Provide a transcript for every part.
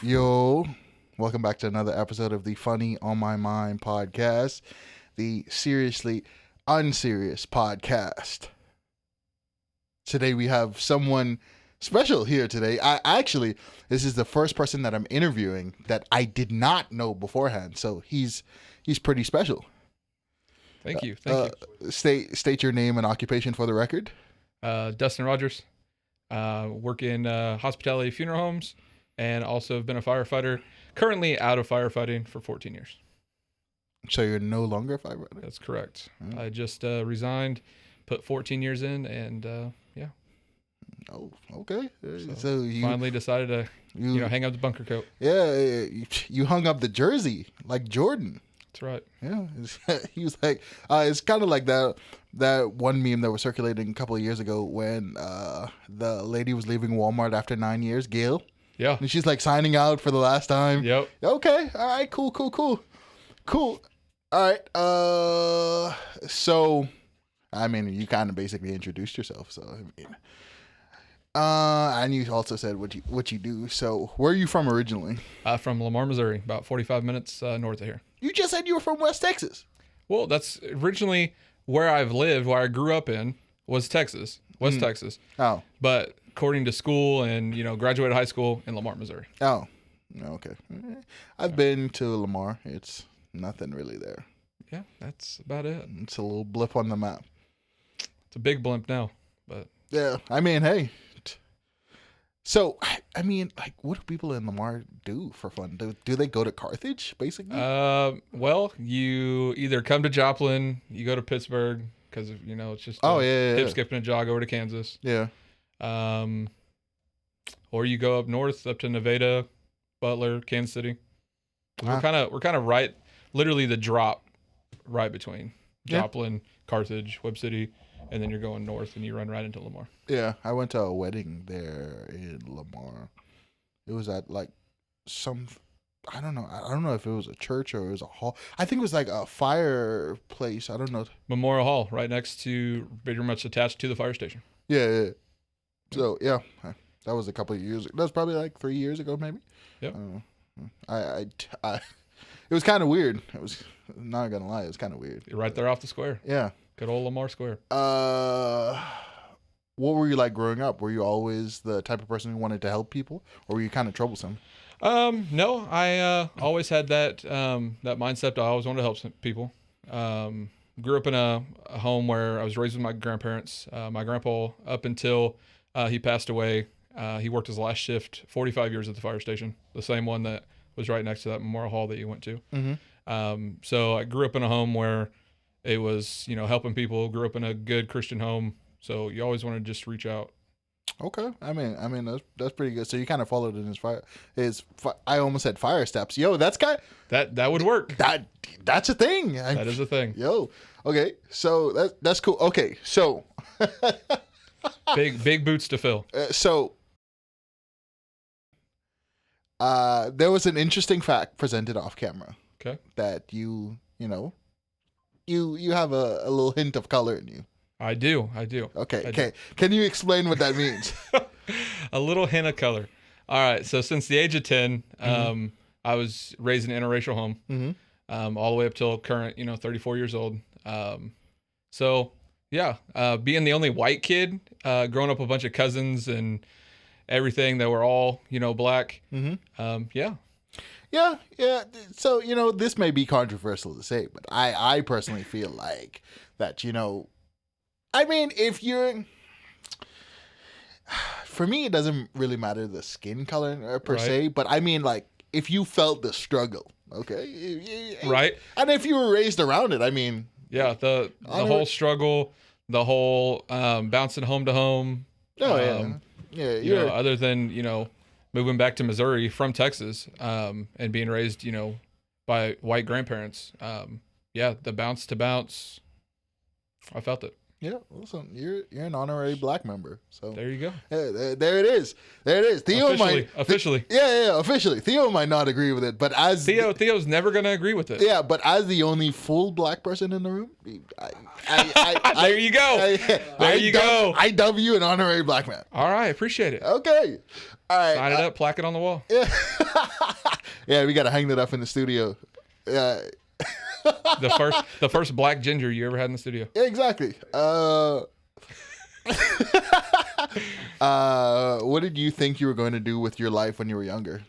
Yo, welcome back to another episode of the Funny on My Mind podcast, the seriously unserious podcast. Today we have someone special here today. This is the first person that I'm interviewing that I did not know beforehand, so he's pretty special. Thank you. State your name and occupation for the record. Dustin Rogers. Work in hospitality funeral homes, and also have been a firefighter. Currently out of firefighting for 14 years. So you're no longer a firefighter? That's correct. I just resigned, put 14 years in, and yeah. Oh, okay. So you finally decided to hang up the bunker coat. Yeah, you hung up the jersey like Jordan. That's right. Yeah, he was like, it's kind of like that one meme that was circulating a couple of years ago when the lady was leaving Walmart after 9 years, Gail. Yeah. And she's like signing out for the last time. Yep. Okay. All right. Cool. All right. So, I mean, you kind of basically introduced yourself. So, I mean, and you also said what you do. So, where are you from originally? From Lamar, Missouri, about 45 minutes north of here. You just said you were from West Texas. Well, that's originally where I've lived, where I grew up in, was Texas, West Texas. Oh. But according to school and, graduated high school in Lamar, Missouri. Oh. Okay. I've been to Lamar. It's nothing really there. Yeah, that's about it. It's a little blip on the map. It's a big blimp now, but... Yeah, I mean, hey. So, I mean, like, what do people in Lamar do for fun? Do they go to Carthage, basically? Well, you either come to Joplin, you go to Pittsburgh, because, it's just hip, skip, and a jog over to Kansas. Yeah. Or you go up north, up to Nevada, Butler, Kansas City. We're kind of right, literally the drop right between Joplin, Carthage, Webb City, and then you're going north and you run right into Lamar. Yeah, I went to a wedding there in Lamar. It was at like I don't know if it was a church or it was a hall. I think it was like a fireplace. I don't know. Memorial Hall, right next to, pretty much attached to the fire station. Yeah. So yeah, that was a couple of years ago. That was probably like 3 years ago, maybe. Yep. I it was kind of weird. It was, not gonna lie, it was kind of weird. You're right there off the square. Yeah. Good old Lamar Square. What were you like growing up? Were you always the type of person who wanted to help people, or were you kind of troublesome? No, I always had that mindset. I always wanted to help some people. Grew up in a home where I was raised with my grandparents. My grandpa, up until he passed away, he worked his last shift 45 years at the fire station, the same one that was right next to that Memorial Hall that you went to. Mm-hmm. So I grew up in a home where it was, helping people. Grew up in a good Christian home, so you always want to just reach out. Okay, I mean that's pretty good. So you kind of followed in I almost said fire steps. Yo, that's that would work. That's a thing. That is a thing. Yo, okay, so that's cool. Okay, so big boots to fill. There was an interesting fact presented off camera. Okay. That you have a little hint of color in you. I do. Okay. Can you explain what that means? A little hint of color. All right. So since the age of 10, I was raised in an interracial home, all the way up till current, 34 years old. So yeah, being the only white kid, growing up with a bunch of cousins and everything that were all, black. Yeah. Yeah. So, this may be controversial to say, but I personally feel like that, I mean, for me, it doesn't really matter the skin color per se, but I mean, like, if you felt the struggle, okay? Right. And if you were raised around it, I mean. Yeah, the whole struggle, the whole bouncing home to home. Oh, yeah. Other than, moving back to Missouri from Texas and being raised, by white grandparents. The bounce to bounce, I felt it. Yeah, listen, you're an honorary black member. So There you go. there it is. There it is. Theo Officially. yeah, officially. Theo might not agree with it, but as Theo's never gonna agree with it. yeah, but as the only full black person in the room, There you go. There you go. I dub you an honorary black man. All right, appreciate it. Okay. All right. Sign it up, plaque it on the wall. Yeah. Yeah, we gotta hang that up in the studio. Yeah. The first black ginger you ever had in the studio. Exactly. What did you think you were going to do with your life when you were younger?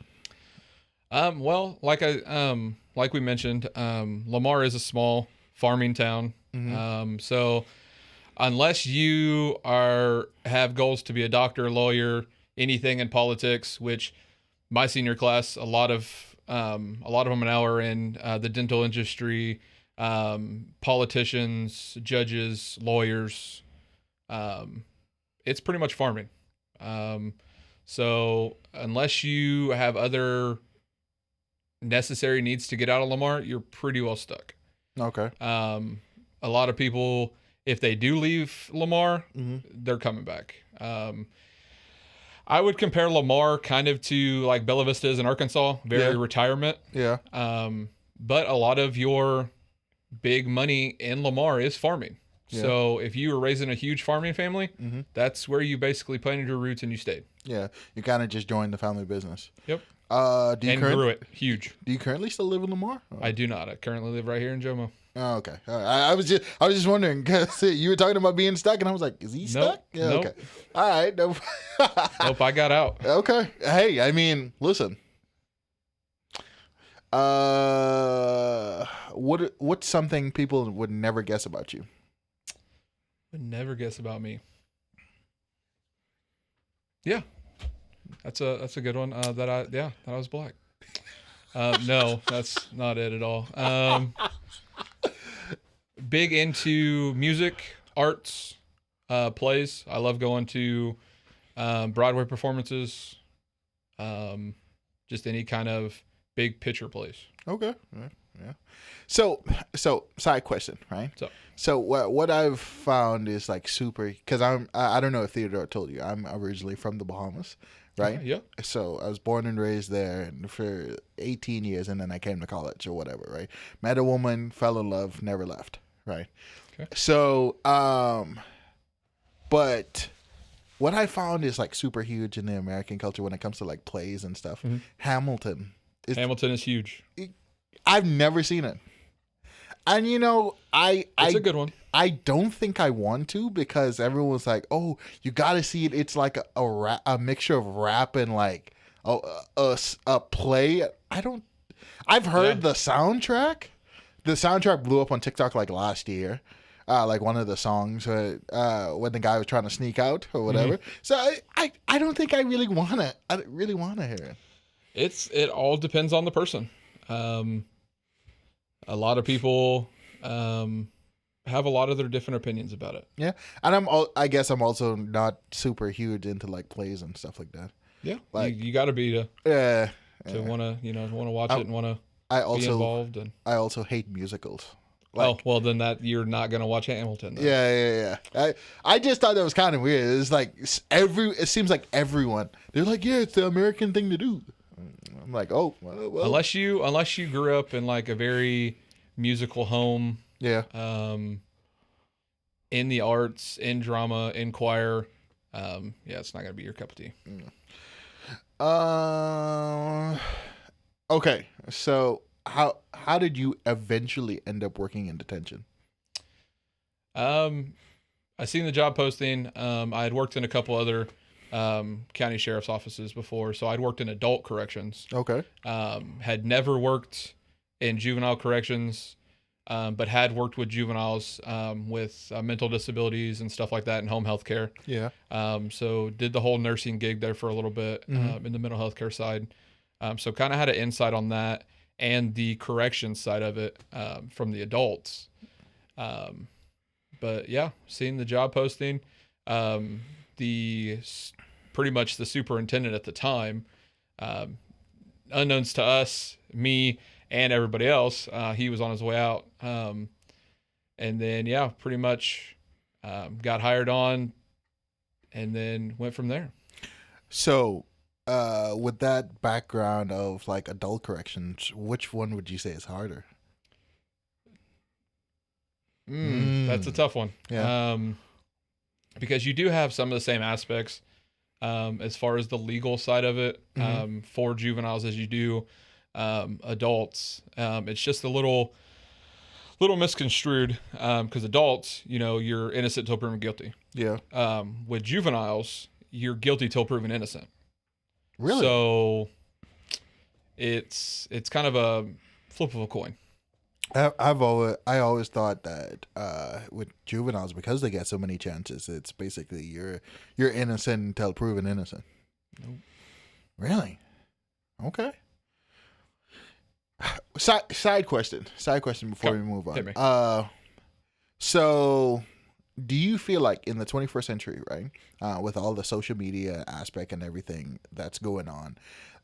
Well, like we mentioned, Lamar is a small farming town. So unless you have goals to be a doctor, lawyer, anything in politics, which my senior class, a lot of them now are in the dental industry, politicians, judges, lawyers. It's pretty much farming. So unless you have other necessary needs to get out of Lamar, you're pretty well stuck. Okay. A lot of people, if they do leave Lamar, they're coming back. I would compare Lamar kind of to like Bella Vista is in Arkansas, very retirement. Yeah. But a lot of your big money in Lamar is farming. Yeah. So if you were raised in a huge farming family, that's where you basically planted your roots and you stayed. Yeah. You kind of just joined the family business. Yep. Grew it huge. Do you currently still live in Lamar? Oh. I do not. I currently live right here in Jomo. Oh, okay. I was just wondering because you were talking about being stuck, and I was like, "Is he stuck?" Yeah. Nope. Okay. All right. Nope. Nope. I got out. Okay. Hey, I mean, listen. What's something people would never guess about you? Would never guess about me. Yeah, that's a good one. That I was black. No, that's not it at all. Big into music, arts, plays. I love going to Broadway performances. Just any kind of big picture plays. Okay. Yeah. So side question, right? So what I've found is like super, because I don't know if Theodore told you, I'm originally from the Bahamas, right? Yeah. So I was born and raised there and for 18 years, and then I came to college or whatever, right? Met a woman, fell in love, never left, right? Okay. So but what I found is like super huge in the American culture when it comes to like plays and stuff. Hamilton is huge. I've never seen it. And it's a good one. I don't think I want to because everyone's like, "Oh, you got to see it. It's like a mixture of rap and like a play." I've heard the soundtrack. The soundtrack blew up on TikTok like last year. Like one of the songs when the guy was trying to sneak out or whatever. So I don't think I really want to hear it. It all depends on the person. A lot of people have a lot of their different opinions about it. Yeah, and I guess I'm also not super huge into like plays and stuff like that. Yeah, like you got to be to want to watch it and want to be involved. And I also hate musicals. Then you're not gonna watch Hamilton. Then. Yeah. I just thought that was kind of weird. It's like it seems like everyone they're like, yeah, it's the American thing to do. I'm like, oh, well. Unless you grew up in like a very musical home. Yeah. In the arts, in drama, in choir, it's not gonna be your cup of tea. Okay. So how did you eventually end up working in detention? I seen the job posting. I had worked in a couple other county sheriff's offices before, so I'd worked in adult corrections. Okay. Had never worked in juvenile corrections, but had worked with juveniles with mental disabilities and stuff like that in home health care. Yeah. So did the whole nursing gig there for a little bit in the mental health care side. So kind of had an insight on that and the corrections side of it from the adults. But yeah, seeing the job posting, pretty much the superintendent at the time, unknowns to us, me and everybody else, he was on his way out. And then, pretty much got hired on, and then went from there. So, with that background of like adult corrections, which one would you say is harder? That's a tough one. Yeah. Because you do have some of the same aspects as far as the legal side of it for juveniles as you do adults. It's just a little misconstrued because adults, you're innocent till proven guilty. Yeah. With juveniles, you're guilty till proven innocent. Really? So it's kind of a flip of a coin. I always thought that with juveniles, because they get so many chances, it's basically you're innocent until proven innocent. Nope. Really? Okay. Side question before we move Hit me. on. So do you feel like in the 21st century, right, with all the social media aspect and everything that's going on,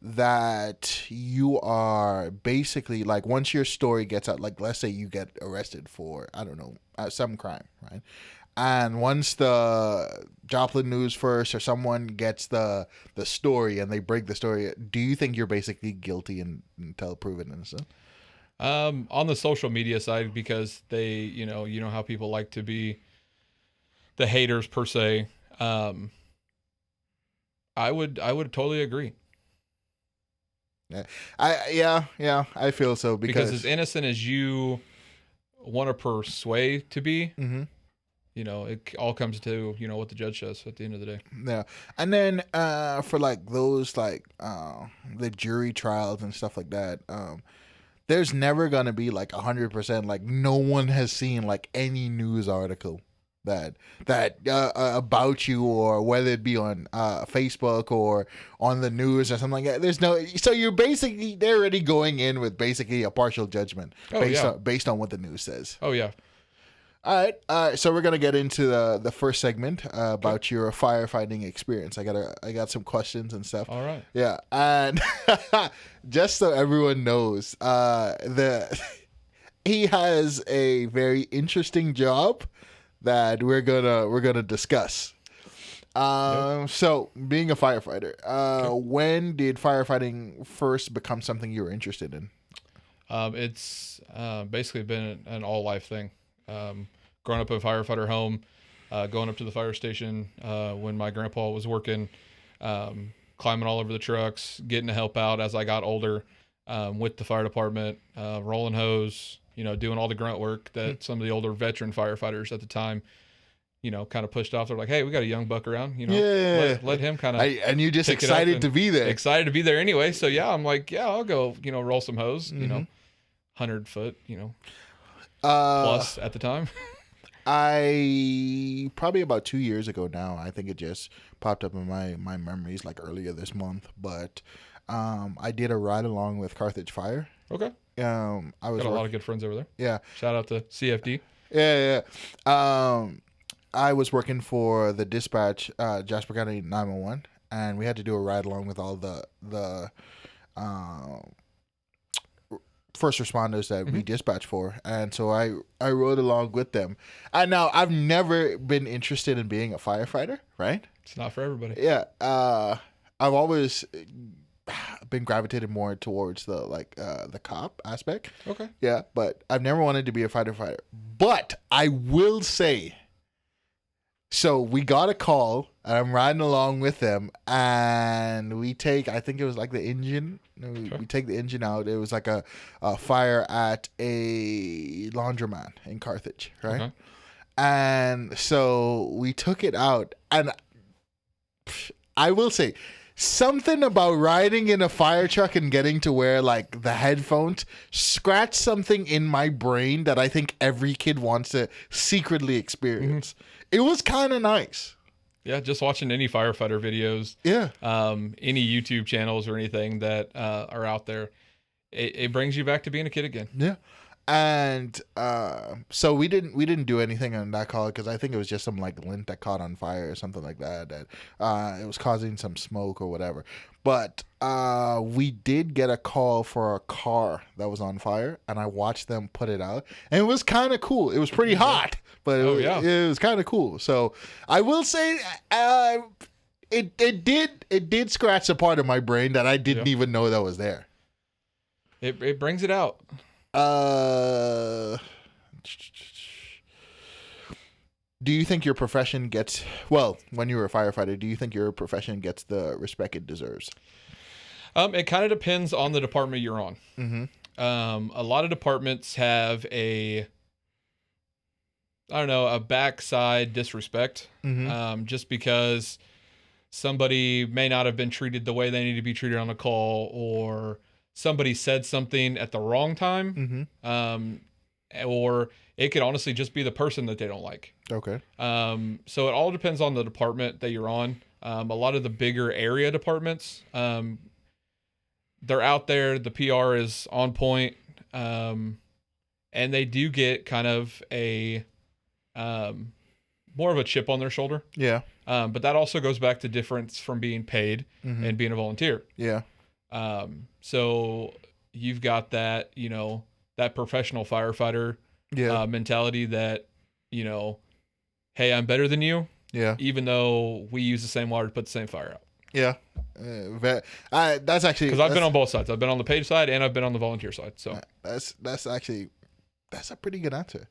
that you are basically like, once your story gets out, like let's say you get arrested for, I don't know, some crime, right? And once the Joplin News First or someone gets the story and they break the story, do you think you're basically guilty until proven innocent? On the social media side, because they, you know how people like to be the haters per se. I would totally agree. Yeah, I feel so Because as innocent as you want to persuade to be, it all comes to what the judge says at the end of the day. Yeah, and then for like those like the jury trials and stuff like that, there's never gonna be like 100%. Like no one has seen like any news article that about you, or whether it be on Facebook or on the news or something like that. There's no, so you're basically, they're already going in with basically a partial judgment based on what the news says. Oh yeah. All right. So we're gonna get into the first segment about your firefighting experience. I got some questions and stuff. All right. Yeah, and just so everyone knows, he has a very interesting job that we're gonna discuss. So being a firefighter, when did firefighting first become something you were interested in? It's basically been an all life thing. Growing up in a firefighter home, going up to the fire station when my grandpa was working, climbing all over the trucks, getting to help out as I got older with the fire department, rolling hose, doing all the grunt work that some of the older veteran firefighters at the time, kind of pushed off. They're like, hey, we got a young buck around, let him kind of. And you just excited to be there. Excited to be there anyway. So yeah, I'm like, yeah, I'll go, roll some hose, 100 foot, plus at the time. I probably about 2 years ago now, I think it just popped up in my memories like earlier this month, but I did a ride along with Carthage Fire. Okay. I was got a lot of good friends over there. Yeah. Shout out to CFD. Yeah. I was working for the dispatch, Jasper County 911, and we had to do a ride along with all the first responders that we dispatch for, and so I rode along with them. And now I've never been interested in being a firefighter, right? It's not for everybody. Yeah. I've always been gravitated more towards the cop aspect. Okay. Yeah, but I've never wanted to be a firefighter. But I will say, so we got a call, and I'm riding along with them, and we take, I think it was like the engine. We take the engine out. It was like a fire at a laundromat in Carthage, right? Okay. And so we took it out, and I will say, something about riding in a fire truck and getting to wear like the headphones scratched something in my brain that I think every kid wants to secretly experience. It was kind of nice. Yeah, just watching any firefighter videos. Yeah. Any YouTube channels or anything that are out there, it brings you back to being a kid again. Yeah. And so we didn't do anything on that call because I think it was just some like lint that caught on fire or something like that. That it was causing some smoke or whatever. But we did get a call for a car that was on fire, and I watched them put it out, and it was kind of cool. It was pretty hot, but it was kind of cool. So I will say, it did scratch a part of my brain that I didn't even know that was there. It brings it out. Do you think your profession gets, well, when you were a firefighter, do you think your profession gets the respect it deserves? It kind of depends on the department you're on. Mm-hmm. A lot of departments have a backside disrespect. Mm-hmm. Just because somebody may not have been treated the way they need to be treated on a call, or somebody said something at the wrong time. Mm-hmm. Or it could honestly just be the person that they don't like. Okay. So it all depends on the department that you're on. A lot of the bigger area departments, they're out there. The PR is on point. And they do get kind of a more of a chip on their shoulder. Yeah. But that also goes back to difference from being paid and being a volunteer. Yeah. So you've got that, that professional firefighter mentality that, hey, I'm better than you. Yeah. Even though we use the same water to put the same fire out. Yeah. That's actually, because I've been on both sides. I've been on the paid side and I've been on the volunteer side. So that's a pretty good answer.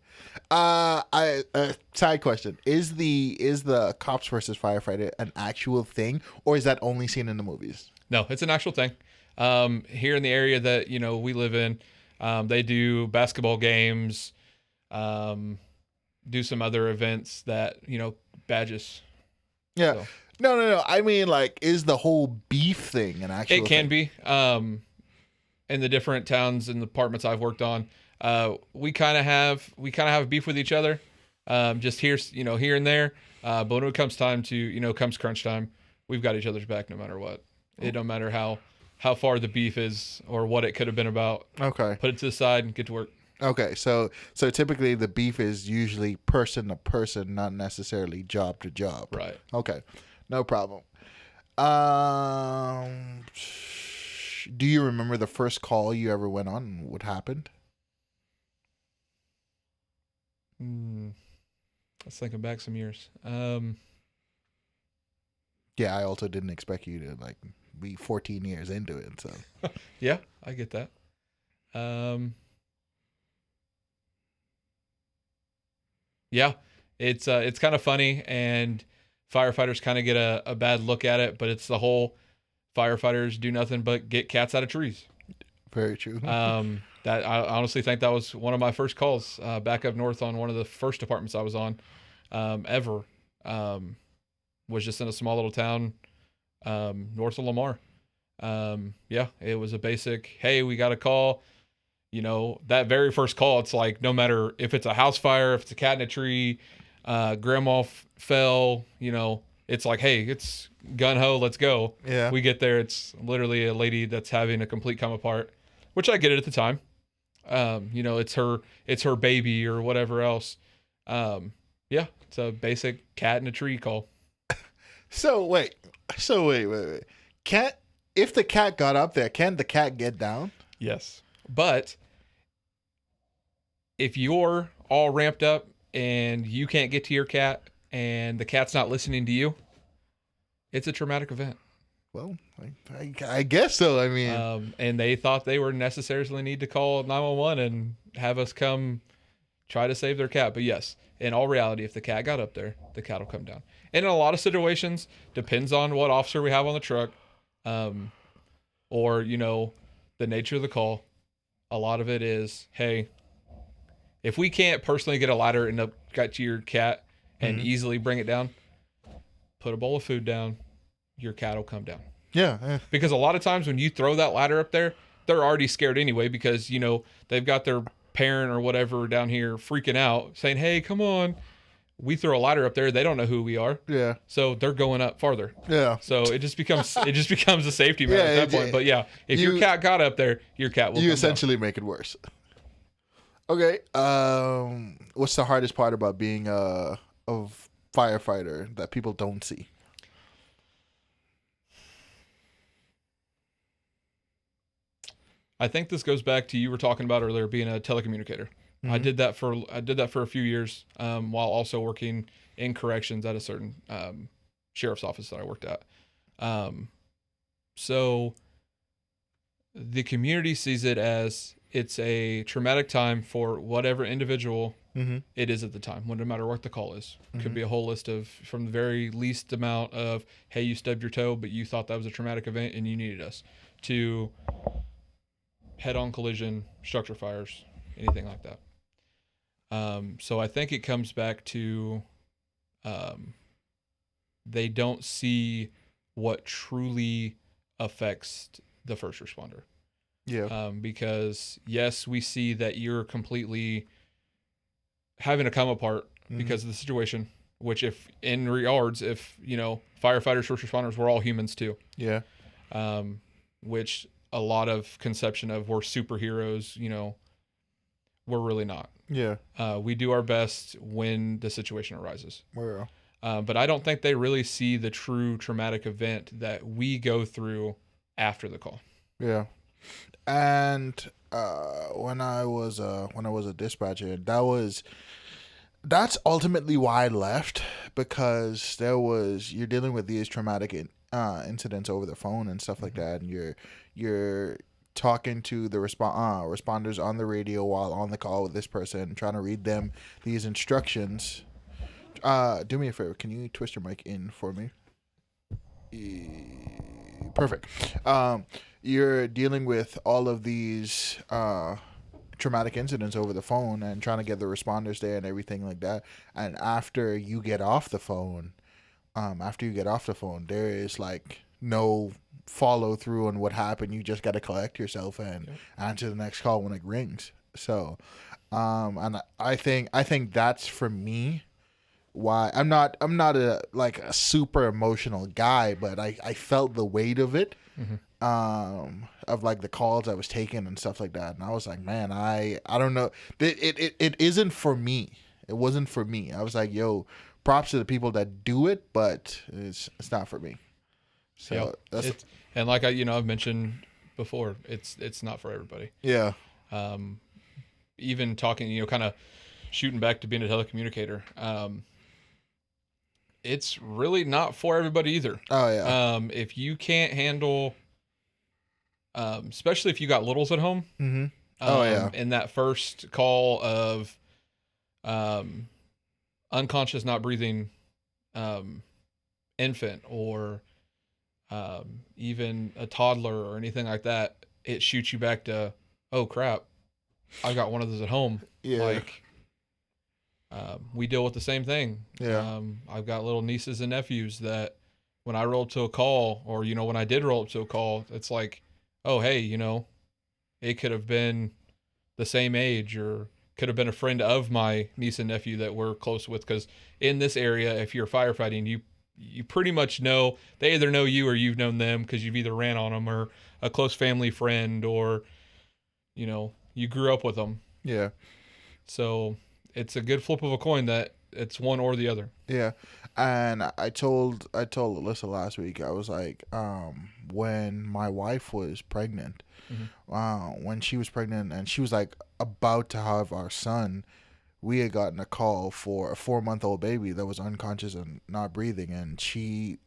Side question: Is the cops versus firefighter an actual thing, or is that only seen in the movies? No, it's an actual thing. Here in the area that we live in, they do basketball games, do some other events that badges. Yeah. So. No. I mean, like, is the whole beef thing an actual thing? It can be. In the different towns and departments I've worked on, we kind of have beef with each other. Just here and there. But when it comes time to, comes crunch time, we've got each other's back no matter what. It don't matter how far the beef is or what it could have been about. Okay. Put it to the side and get to work. Okay. So typically the beef is usually person to person, not necessarily job to job. Right. Okay. No problem. Do you remember the first call you ever went on and what happened? Let's thinking back some years. Yeah, I also didn't expect you to be 14 years into it. So yeah, I get that. Yeah, it's kind of funny, and firefighters kind of get a bad look at it, but it's the whole firefighters do nothing but get cats out of trees. Very true. That I honestly think that was one of my first calls back up north on one of the first departments I was on ever. Was just in a small little town north of Lamar. Yeah, it was a basic, hey, we got a call. That very first call, it's like no matter if it's a house fire, if it's a cat in a tree, grandma fell, it's like, hey, it's gun ho, let's go. Yeah. We get there, it's literally a lady that's having a complete come apart, which I get it at the time. It's her baby or whatever else. Yeah, it's a basic cat in a tree call. So wait. If the cat got up there, can the cat get down? Yes. But if you're all ramped up and you can't get to your cat and the cat's not listening to you, it's a traumatic event. Well, I guess so. I mean, and they thought they were necessarily need to call 911 and have us come try to save their cat. But yes, in all reality, if the cat got up there, the cat will come down. And in a lot of situations, depends on what officer we have on the truck, or the nature of the call. A lot of it is, hey, if we can't personally get a ladder and get to your cat and easily bring it down, put a bowl of food down, your cat will come down. Yeah. Because a lot of times when you throw that ladder up there, they're already scared anyway because, they've got their parent or whatever down here freaking out saying, hey, come on. We throw a ladder up there. They don't know who we are. Yeah. So they're going up farther. Yeah. So it just becomes a safety matter at that point. But yeah, if your cat got up there, your cat will come essentially make it worse. Okay. What's the hardest part about being a firefighter that people don't see? I think this goes back to you were talking about earlier being a telecommunicator. Mm-hmm. I did that for a few years while also working in corrections at a certain sheriff's office that I worked at. Um, so the community sees it as it's a traumatic time for whatever individual Mm-hmm. it is at the time, no matter what the call is. Could Mm-hmm. be a whole list of from the very least amount of, hey, you stubbed your toe, but you thought that was a traumatic event and you needed us, to head-on collision, structure fires, anything like that. So I think it comes back to um, they don't see what truly affects the first responder. Yeah. Because yes, we see that you're completely having to come apart Mm-hmm. because of the situation. Which, if in regards, if firefighters, first responders, we're all humans too. Yeah. Which a lot of conception of we're superheroes. We're really not. Yeah. We do our best when the situation arises. Well. But I don't think they really see the true traumatic event that we go through after the call. Yeah. And when I was a dispatcher, that's ultimately why I left, because you're dealing with these traumatic incidents over the phone and stuff like that, and you're talking to the responders on the radio while on the call with this person, trying to read them these instructions. Do me a favor, can you twist your mic in for me? Perfect. You're dealing with all of these traumatic incidents over the phone and trying to get the responders there and everything like that. And after you get off the phone, there is like no follow through on what happened. You just got to collect yourself and answer the next call when it rings. So, and I think that's for me why I'm not a super emotional guy, but I felt the weight of it, of like the calls I was taking and stuff like that, and I was like, man, I don't know, it isn't for me. It wasn't for me. I was like, yo, props to the people that do it, but it's not for me. So that's and like I've mentioned before, it's not for everybody. Yeah. Even talking, kind of shooting back to being a telecommunicator. It's really not for everybody either. Oh yeah. If you can't handle, especially if you got littles at home, Mm-hmm. Oh yeah. in that first call of unconscious, not breathing infant, or even a toddler or anything like that, it shoots you back to, oh crap, I've got one of those at home. Yeah. Like, we deal with the same thing. Yeah. I've got little nieces and nephews that when I roll up to a call, or, when I did roll up to a call, it's like, oh, hey, it could have been the same age, or could have been a friend of my niece and nephew that we're close with. Because in this area, if you're firefighting, you pretty much know, they either know you or you've known them because you've either ran on them, or a close family friend, or, you grew up with them. Yeah. So it's a good flip of a coin that it's one or the other. Yeah, and I told Alyssa last week. I was like, when my wife was pregnant, when she was pregnant and she was like about to have our son, we had gotten a call for a 4-month-old baby that was unconscious and not breathing, and it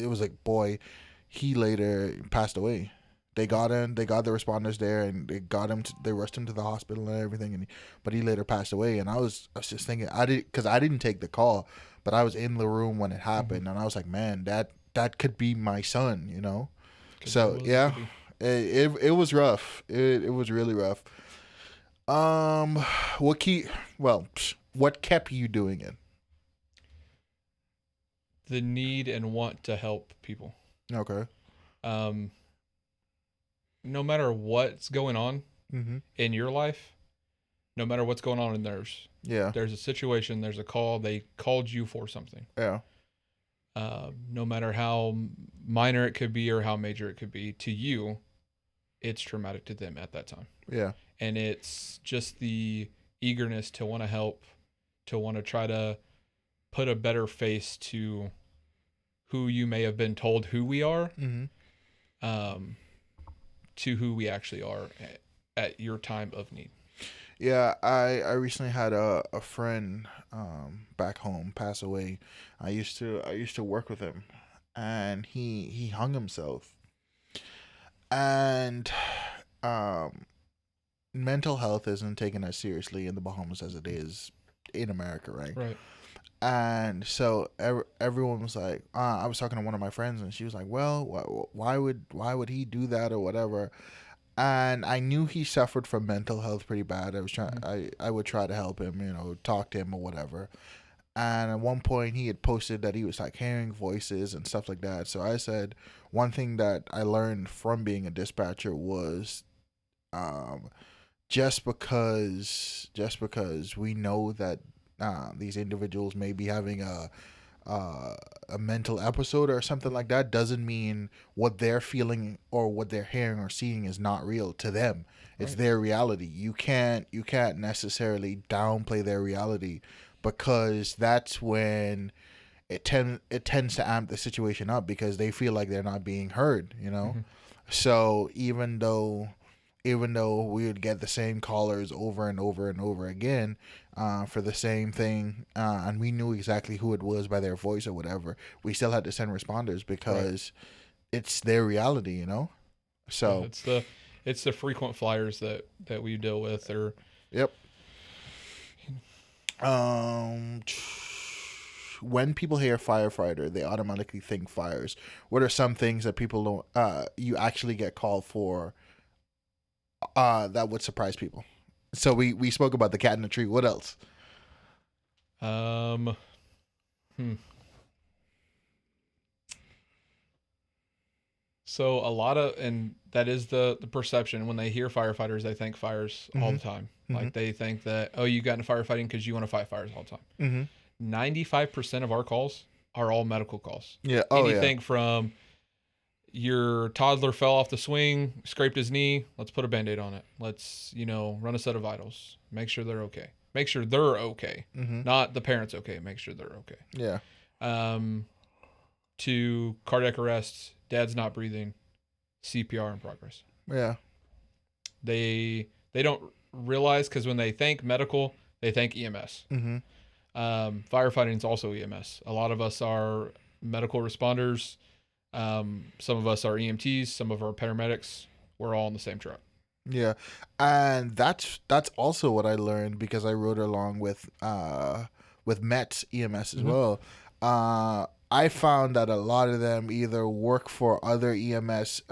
was like boy, he later passed away. They got the responders there, and they rushed him to the hospital and everything, but he later passed away. And I was just thinking, because I didn't take the call, but I was in the room when it happened, and I was like, man, that could be my son, So yeah, it was rough. It was really rough. What kept you doing it? The need and want to help people. Okay. No matter what's going on in your life, no matter what's going on in theirs. Yeah. There's a situation, there's a call, they called you for something. Yeah. No matter how minor it could be or how major it could be to you, it's traumatic to them at that time. Yeah. and it's just the eagerness to want to help, to want to try to put a better face to who you may have been told who we are, to who we actually are at your time of need. Yeah, I recently had a friend back home pass away. I used to work with him, and he hung himself. And um mental health isn't taken as seriously in the Bahamas as it is in America, right? Right. And so everyone was like, I was talking to one of my friends, and she was like, "Well, why would he do that or whatever?" And I knew he suffered from mental health pretty bad. I would try to help him, talk to him or whatever. And at one point, he had posted that he was like hearing voices and stuff like that. So I said, one thing that I learned from being a dispatcher was, um, just because we know that these individuals may be having uh, a mental episode or something like that, doesn't mean what they're feeling or what they're hearing or seeing is not real to them. It's Right. their reality. You can't necessarily downplay their reality, because that's when it tends to amp the situation up, because they feel like they're not being heard. So even though we would get the same callers over and over and over again, for the same thing, and we knew exactly who it was by their voice or whatever, we still had to send responders because it's their reality. So, It's the frequent flyers that we deal with, or yep. When people hear firefighter, they automatically think fires. What are some things that people don't, you actually get called for, that would surprise people? So we spoke about the cat in the tree. What else? um so a lot of, and that is the perception when they hear firefighters, they think fires all the time. Like they think that, oh, you got into firefighting because you want to fight fires all the time. 95% of our calls are all medical calls. Yeah. Oh, Anything from your toddler fell off the swing, scraped his knee, let's put a band-aid on it. Let's, run a set of vitals. Make sure they're okay. Make sure they're okay. Not the parents okay. Make sure they're okay. Yeah. To cardiac arrest, dad's not breathing, CPR in progress. Yeah. They don't realize, because when they think medical, they think EMS. Firefighting is also EMS. A lot of us are medical responders. Some of us are EMTs. Some of our paramedics. We're all in the same truck. Yeah, and that's also what I learned, because I rode along with Met's EMS as well. I found that a lot of them either work for other EMS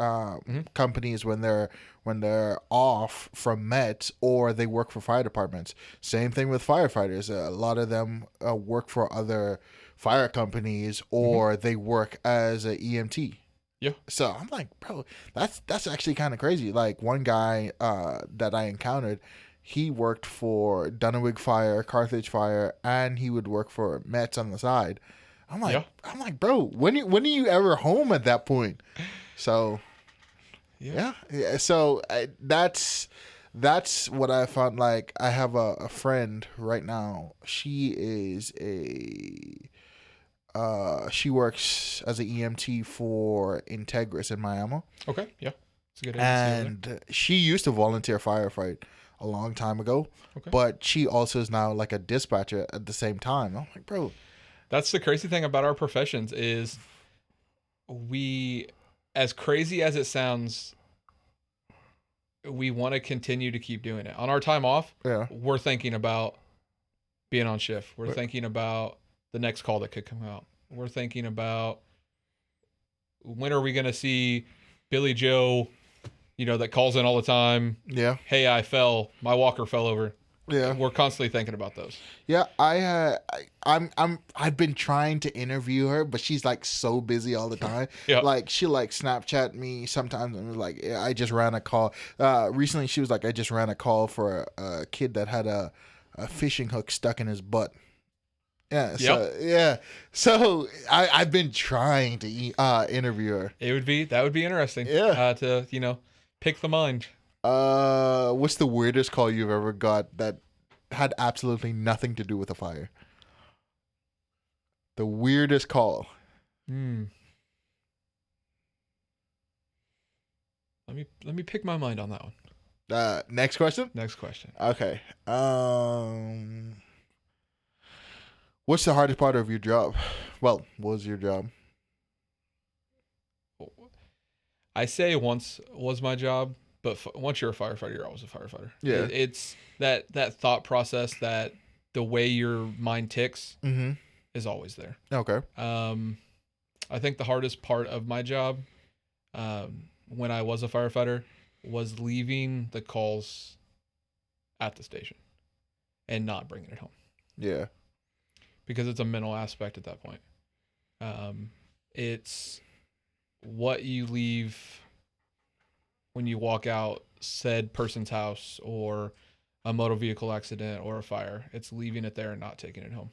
companies when they're off from Met, or they work for fire departments. Same thing with firefighters. A lot of them work for other fire companies, or they work as a EMT. Yeah. So I'm like, bro, that's actually kind of crazy. Like, one guy that I encountered, he worked for Dunnawig Fire, Carthage Fire, and he would work for Mets on the side. I'm like, bro, when are you ever home at that point? So, yeah. So that's what I found. Like, I have a friend right now. She works as an EMT for Integris in Miami. Okay, yeah. It's a good agency. And she used to volunteer firefight a long time ago. Okay. But she also is now like a dispatcher at the same time. I'm like, bro. That's the crazy thing about our professions is we, as crazy as it sounds, we want to continue to keep doing it. On our time off, we're thinking about being on shift. We're thinking about the next call that could come out. We're thinking about, when are we going to see Billy Joe, that calls in all the time. Yeah. Hey, I fell. My walker fell over. Yeah. We're constantly thinking about those. Yeah, I've been trying to interview her, but she's like so busy all the time. Like, she like Snapchat me sometimes and was like, yeah, I just ran a call. Recently she was like, I just ran a call for a kid that had a fishing hook stuck in his butt. Yeah. So So I've been trying to interview her. That would be interesting. Yeah. To pick the mind. What's the weirdest call you've ever got that had absolutely nothing to do with a fire? The weirdest call. Hmm. Let me pick my mind on that one. Next question. Next question. Okay. What's the hardest part of your job? Well, what was your job? I say once was my job, but once you're a firefighter, you're always a firefighter. Yeah. It's that thought process, that the way your mind ticks Mm-hmm. is always there. Okay. I think the hardest part of my job, when I was a firefighter, was leaving the calls at the station and not bringing it home, Yeah. because it's a mental aspect at that point. It's what you leave when you walk out said person's house, or a motor vehicle accident or a fire. It's leaving it there and not taking it home.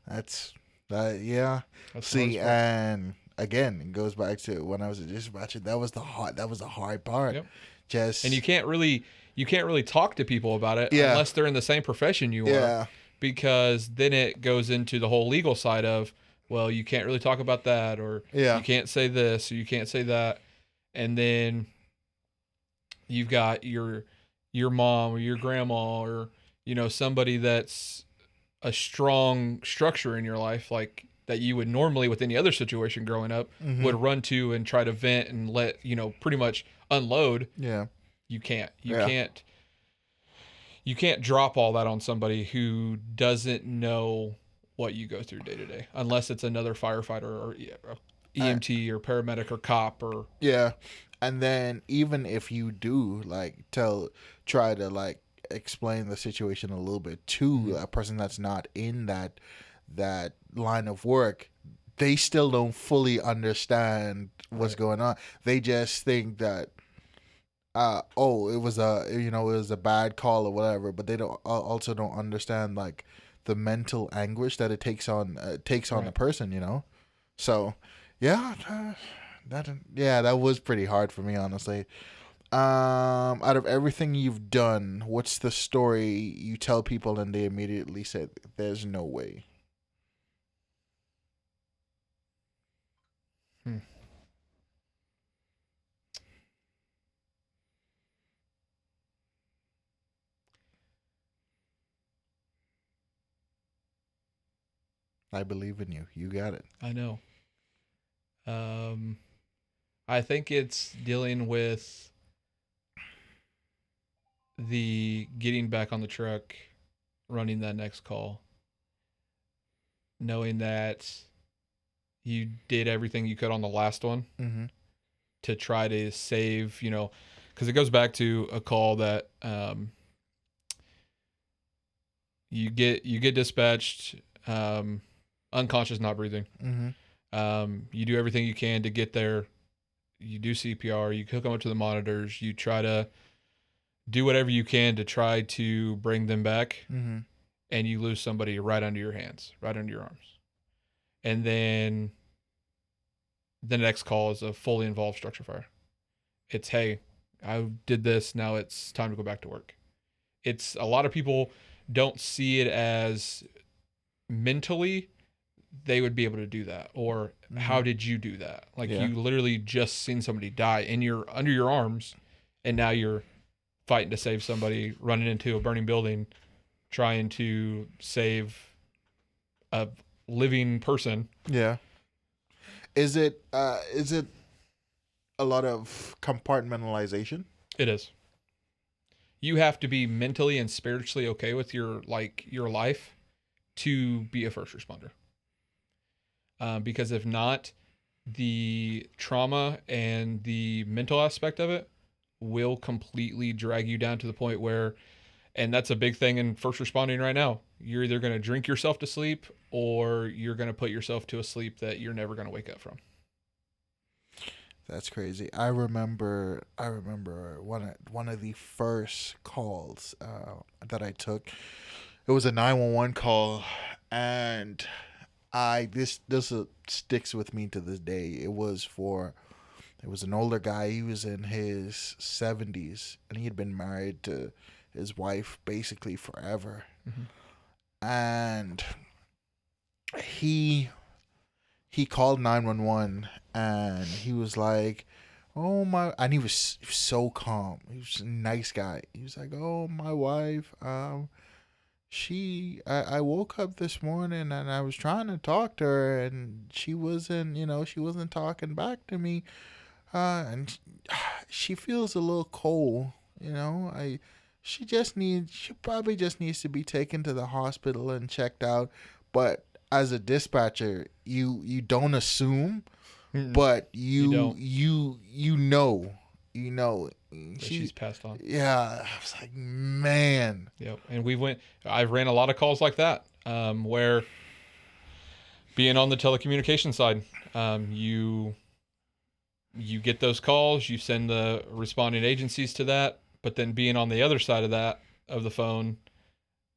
That's that. Yeah. That's the See, hardest part. and again, it goes back to when I was a dispatcher. That was the hard. That was the hard part. Yep. Just And you can't really talk to people about it Yeah. unless they're in the same profession you are, Yeah. because then it goes into the whole legal side of, well, you can't really talk about that, or Yeah. you can't say this, or you can't say that. And then you've got your mom or your grandma, or somebody that's a strong structure in your life, like that you would normally with any other situation growing up Mm-hmm. would run to and try to vent and let pretty much unload. Yeah. You can't. Yeah. You can't drop all that on somebody who doesn't know what you go through day to day, unless it's another firefighter or EMT or paramedic or cop or Yeah. And then even if you do try to explain the situation a little bit to a person that's not in that line of work, they still don't fully understand what's going on. They just think that it was a bad call or whatever, but they also don't understand like the mental anguish that it takes on the person. So yeah, that was pretty hard for me, honestly. Out of everything you've done, what's the story you tell people and they immediately say there's no way? Hmm. I believe in you. You got it. I know. I think it's dealing with the getting back on the truck, running that next call, knowing that you did everything you could on the last one Mm-hmm. to try to save, because it goes back to a call that you get dispatched, unconscious, not breathing. Mm-hmm. You do everything you can to get there. You do CPR. You hook them up to the monitors. You try to do whatever you can to try to bring them back, Mm-hmm. and you lose somebody right under your hands, right under your arms. And then the next call is a fully involved structure fire. It's, hey, I did this. Now it's time to go back to work. It's a lot of people don't see it as mentally they would be able to do that, or how did you do that? Like you literally just seen somebody die in your under your arms, and now you're fighting to save somebody, running into a burning building, trying to save a living person. Yeah. Is it a lot of compartmentalization? It is. You have to be mentally and spiritually okay with your life to be a first responder. Because if not, the trauma and the mental aspect of it will completely drag you down to the point where, and that's a big thing in first responding right now, you're either going to drink yourself to sleep, or you're going to put yourself to a sleep that you're never going to wake up from. That's crazy. I remember one of the first calls that I took. It was a 911 call, and this sticks with me to this day. It was for It was an older guy. He was in his 70s, and he had been married to his wife basically forever. And he called 911, and he was like, "Oh my," and he was so calm. He was a nice guy. He was like, "Oh, my wife, I woke up this morning and I was trying to talk to her, and she wasn't, she wasn't talking back to me. And she feels a little cold, she probably just needs to be taken to the hospital and checked out." But as a dispatcher, you don't assume, but you know she's passed on. Yeah, I was like, man. Yep. And I ran a lot of calls like that, where being on the telecommunication side, you get those calls, you send the responding agencies to that, but then being on the other side of the phone,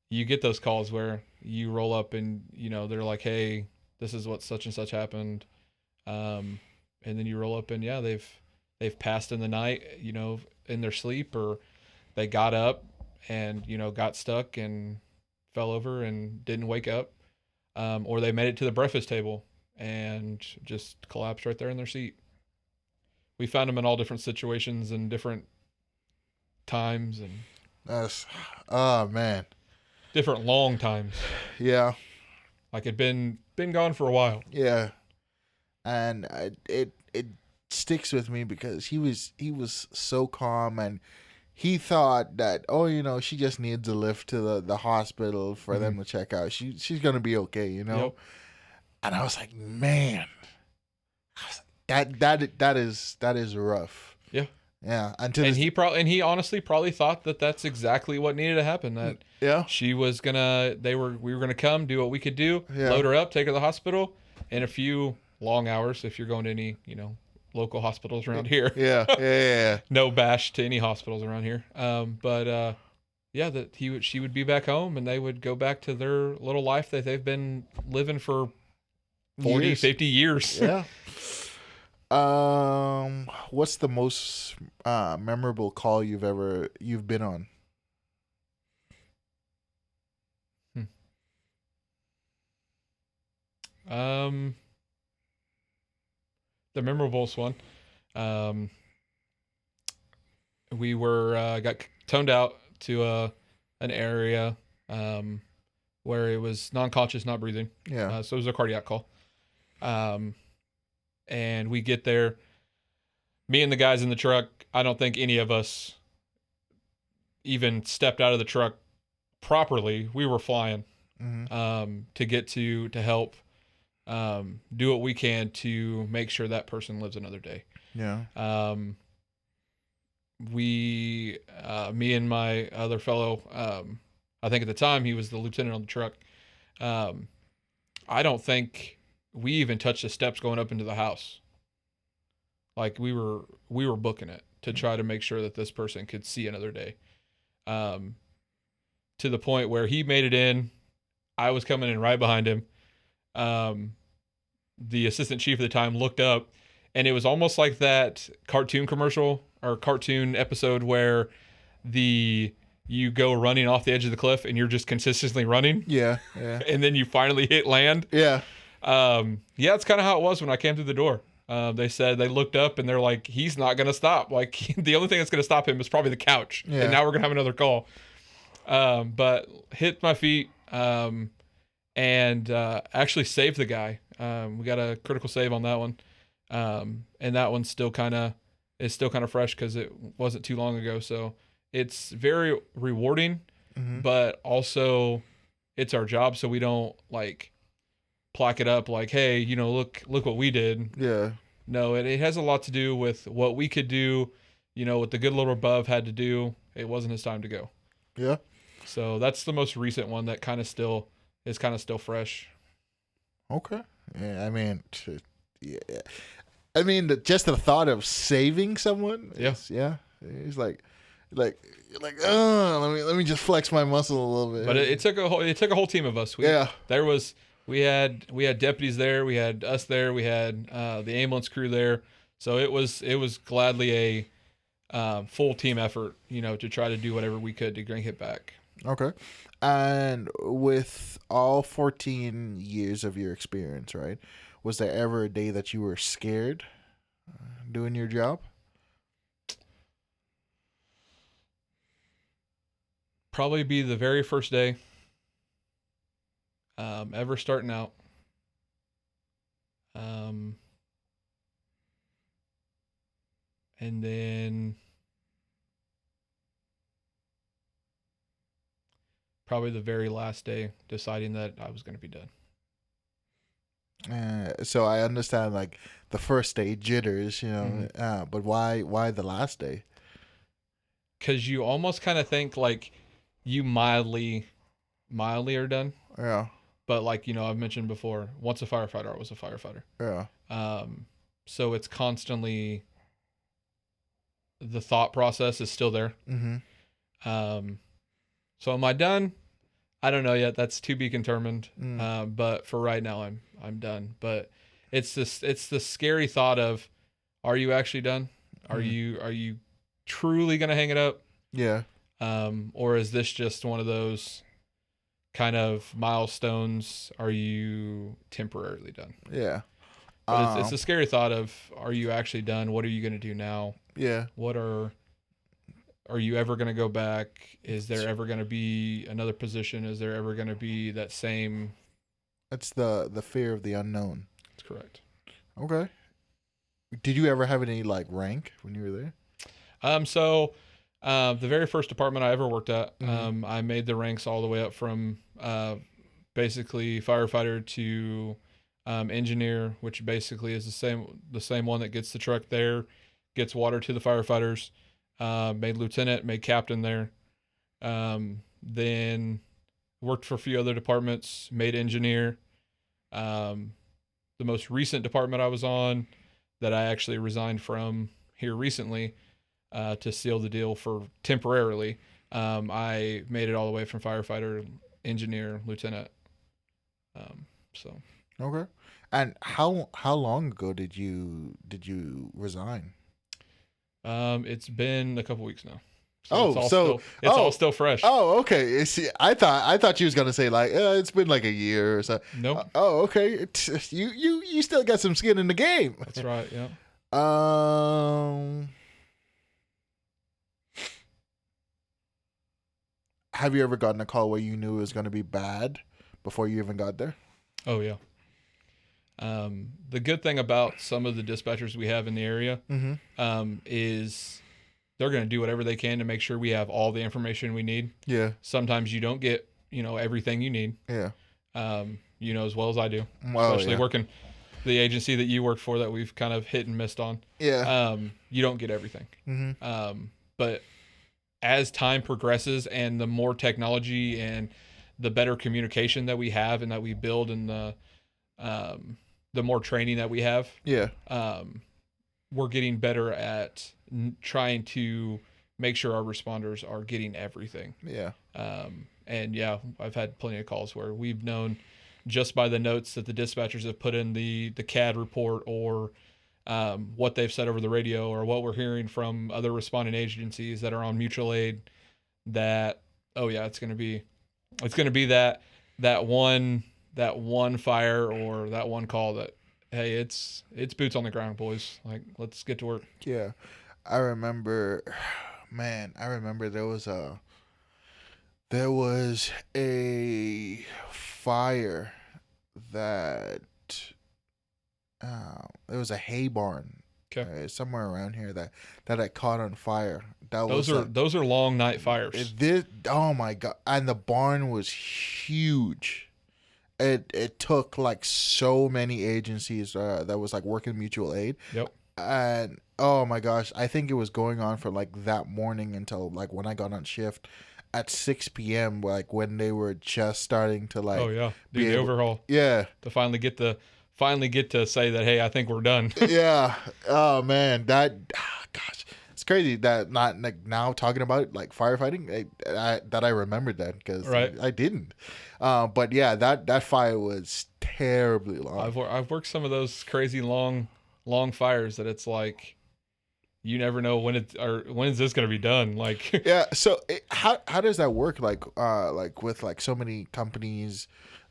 you get those calls where you roll up and, they're like, "Hey, this is what such and such happened." And then you roll up and they've passed in the night, in their sleep, or they got up and, got stuck and fell over and didn't wake up. Or they made it to the breakfast table and just collapsed right there in their seat. We found them in all different situations and different times, and oh man, different long times. Yeah. Like it'd been gone for a while. Yeah. And it sticks with me because he was so calm, and he thought that, she just needs a lift to the hospital for them to check out. She's gonna be okay, Yep. And I was like, man, that is rough. Yeah. Yeah. And he honestly probably thought that that's exactly what needed to happen. That she was we were gonna come do what we could do, load her up, take her to the hospital in a few long hours. If you're going to any, local hospitals around here. Yeah. No bash to any hospitals around here. That she would be back home, and they would go back to their little life that they've been living for 40, 50 years. Yeah. What's the most memorable call you've been on? The memorablest one. We got toned out to an area where it was non-conscious, not breathing. Yeah. So it was a cardiac call. And we get there, me and the guys in the truck, I don't think any of us even stepped out of the truck properly. We were flying to get to help do what we can to make sure that person lives another day. Yeah. Me and my other fellow, I think at the time he was the lieutenant on the truck. I don't think we even touched the steps going up into the house. Like we were booking it to try to make sure that this person could see another day. To the point where he made it in, I was coming in right behind him. The assistant chief at the time looked up, and it was almost like that cartoon commercial or cartoon episode where you go running off the edge of the cliff and you're just consistently running. Yeah. And then you finally hit land. Yeah. It's kind of how it was when I came through the door. They said they looked up and they're like, he's not going to stop. Like the only thing that's going to stop him is probably the couch. Yeah. And now we're going to have another call. But hit my feet, and actually saved the guy. We got a critical save on that one. And that one's still kind of fresh because it wasn't too long ago. So it's very rewarding, but also it's our job. So we don't like plaque it up like, hey, look what we did. Yeah. No, it has a lot to do with what we could do, what the good Lord above had to do. It wasn't his time to go. Yeah. So that's the most recent one that kind of still fresh. Okay. Yeah, I mean, just the thought of saving someone. It's like, let me just flex my muscle a little bit. But it took a whole team of us. We had deputies there, we had us there, we had the ambulance crew there. So it was gladly a full team effort, to try to do whatever we could to bring it back. Okay. And with all 14 years of your experience, right? Was there ever a day that you were scared doing your job? Probably be the very first day ever starting out. And then probably the very last day deciding that I was going to be done. So I understand like the first day jitters, but why the last day? Because you almost kind of think like you mildly are done. Yeah. But like, I've mentioned before, once a firefighter, I was a firefighter. Yeah. So it's constantly, the thought process is still there. Mm-hmm. So am I done? I don't know yet. That's to be determined. Mm. But for right now, I'm done. But it's the scary thought of, are you actually done? Are you truly gonna hang it up? Yeah. Or is this just one of those kind of milestones? Are you temporarily done? Yeah. But it's a scary thought of, are you actually done? What are you gonna do now? Yeah. Are you ever going to go back? Is there ever going to be another position? Is there ever going to be that same? It's the fear of the unknown. That's correct. Okay. Did you ever have any like rank when you were there? So the very first department I ever worked at, Mm-hmm. I made the ranks all the way up from basically firefighter to engineer, which basically is the same one that gets the truck there, gets water to the firefighters. Made lieutenant, made captain there. Then worked for a few other departments, made engineer. The most recent department I was on, that I actually resigned from here recently, to seal the deal for temporarily. I made it all the way from firefighter, engineer, lieutenant. So Okay. And how long ago did you resign? It's been a couple weeks now. So it's all still fresh. Oh, okay. See, I thought you was gonna say like it's been like a year or so. Nope. Okay. You still got some skin in the game. That's right. Yeah. Have you ever gotten a call where you knew it was gonna be bad before you even got there? Oh yeah. The good thing about some of the dispatchers we have in the area, is they're going to do whatever they can to make sure we have all the information we need. Yeah. Sometimes you don't get, everything you need. Yeah. As well as I do, Well, especially working the agency that you worked for that we've kind of hit and missed on. Yeah. You don't get everything. But as time progresses and the more technology and the better communication that we have and that we build, and the more training that we have, Yeah. We're getting better at trying to make sure our responders are getting everything. Yeah. And yeah, I've had plenty of calls where we've known just by the notes that the dispatchers have put in the CAD report, or what they've said over the radio, or what we're hearing from other responding agencies that are on mutual aid, that, oh yeah, it's going to be that one fire or that one call that, hey, it's boots on the ground, boys. Like, let's get to work. Yeah. I remember, man. There was a fire that it was a hay barn, Okay. somewhere around here that had caught on fire. Those are long night fires. Oh my god! And the barn was huge. It took like so many agencies that was like working mutual aid. Yep. And oh my gosh, I think it was going on for like that morning until like when I got on shift at 6 p.m. like when they were just starting to like. Oh yeah, do the overhaul. Yeah. To finally get to say that, hey, I think we're done. Yeah. Oh man, gosh, it's crazy that not like now talking about like firefighting, that I remembered that, because Right. I didn't. But yeah, that fire was terribly long. I've worked some of those crazy long long fires that it's like you never know when is this going to be done. Like, Yeah. So how does that work? Like with like so many companies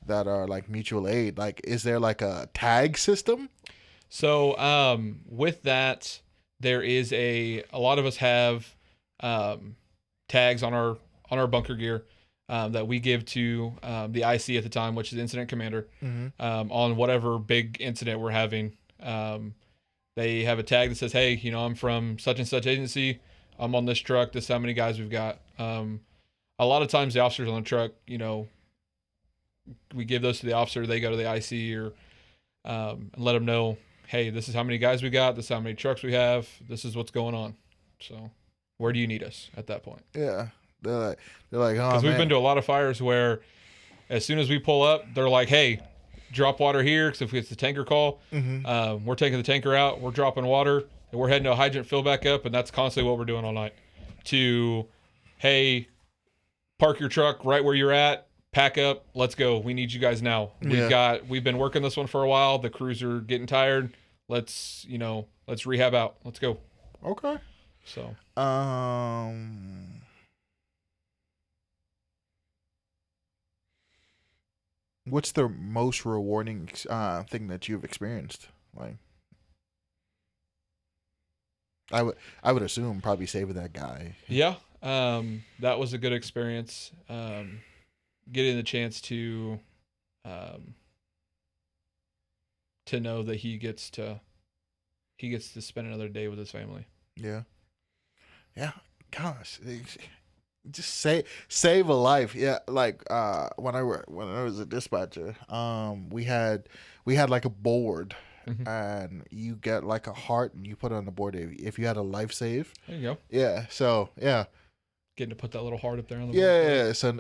that are like mutual aid. Like, is there like a tag system? so with that, there is a lot of us have um, tags on our bunker gear that we give to the IC at the time, which is incident commander, Mm-hmm. on whatever big incident we're having. They have a tag that says, "Hey, you know, I'm from such and such agency. I'm on this truck. This is how many guys we've got." A lot of times, the officers on the truck, you know, we give those to the officer. They go to the IC or and let them know, "Hey, this is how many guys we got. This is how many trucks we have. This is what's going on." So, where do you need us at that point? Yeah. They're like, oh Because we've been man. to a lot of fires where, as soon as we pull up, they're like, "Hey, drop water here." Because if it's the tanker call, Mm-hmm. we're taking the tanker out. We're dropping water, and we're heading to a hydrant fill back up, and that's constantly what we're doing all night. To, hey, park your truck right where you're at. Pack up. Let's go. We need you guys now. Yeah. We've been working this one for a while. The crews are getting tired. Let's rehab out. Let's go. Okay. So Um. What's the most rewarding thing that you've experienced? Like, I would assume probably saving that guy. yeah, that was a good experience. Getting the chance um, to know that he gets to spend another day with his family. Yeah. Yeah. Gosh. Just save a life. Yeah, like when I was a dispatcher, we had like a board, Mm-hmm. and you get like a heart and you put it on the board if you had a life save. There you go. Yeah. So yeah. Getting to put that little heart up there on the board. Yeah. So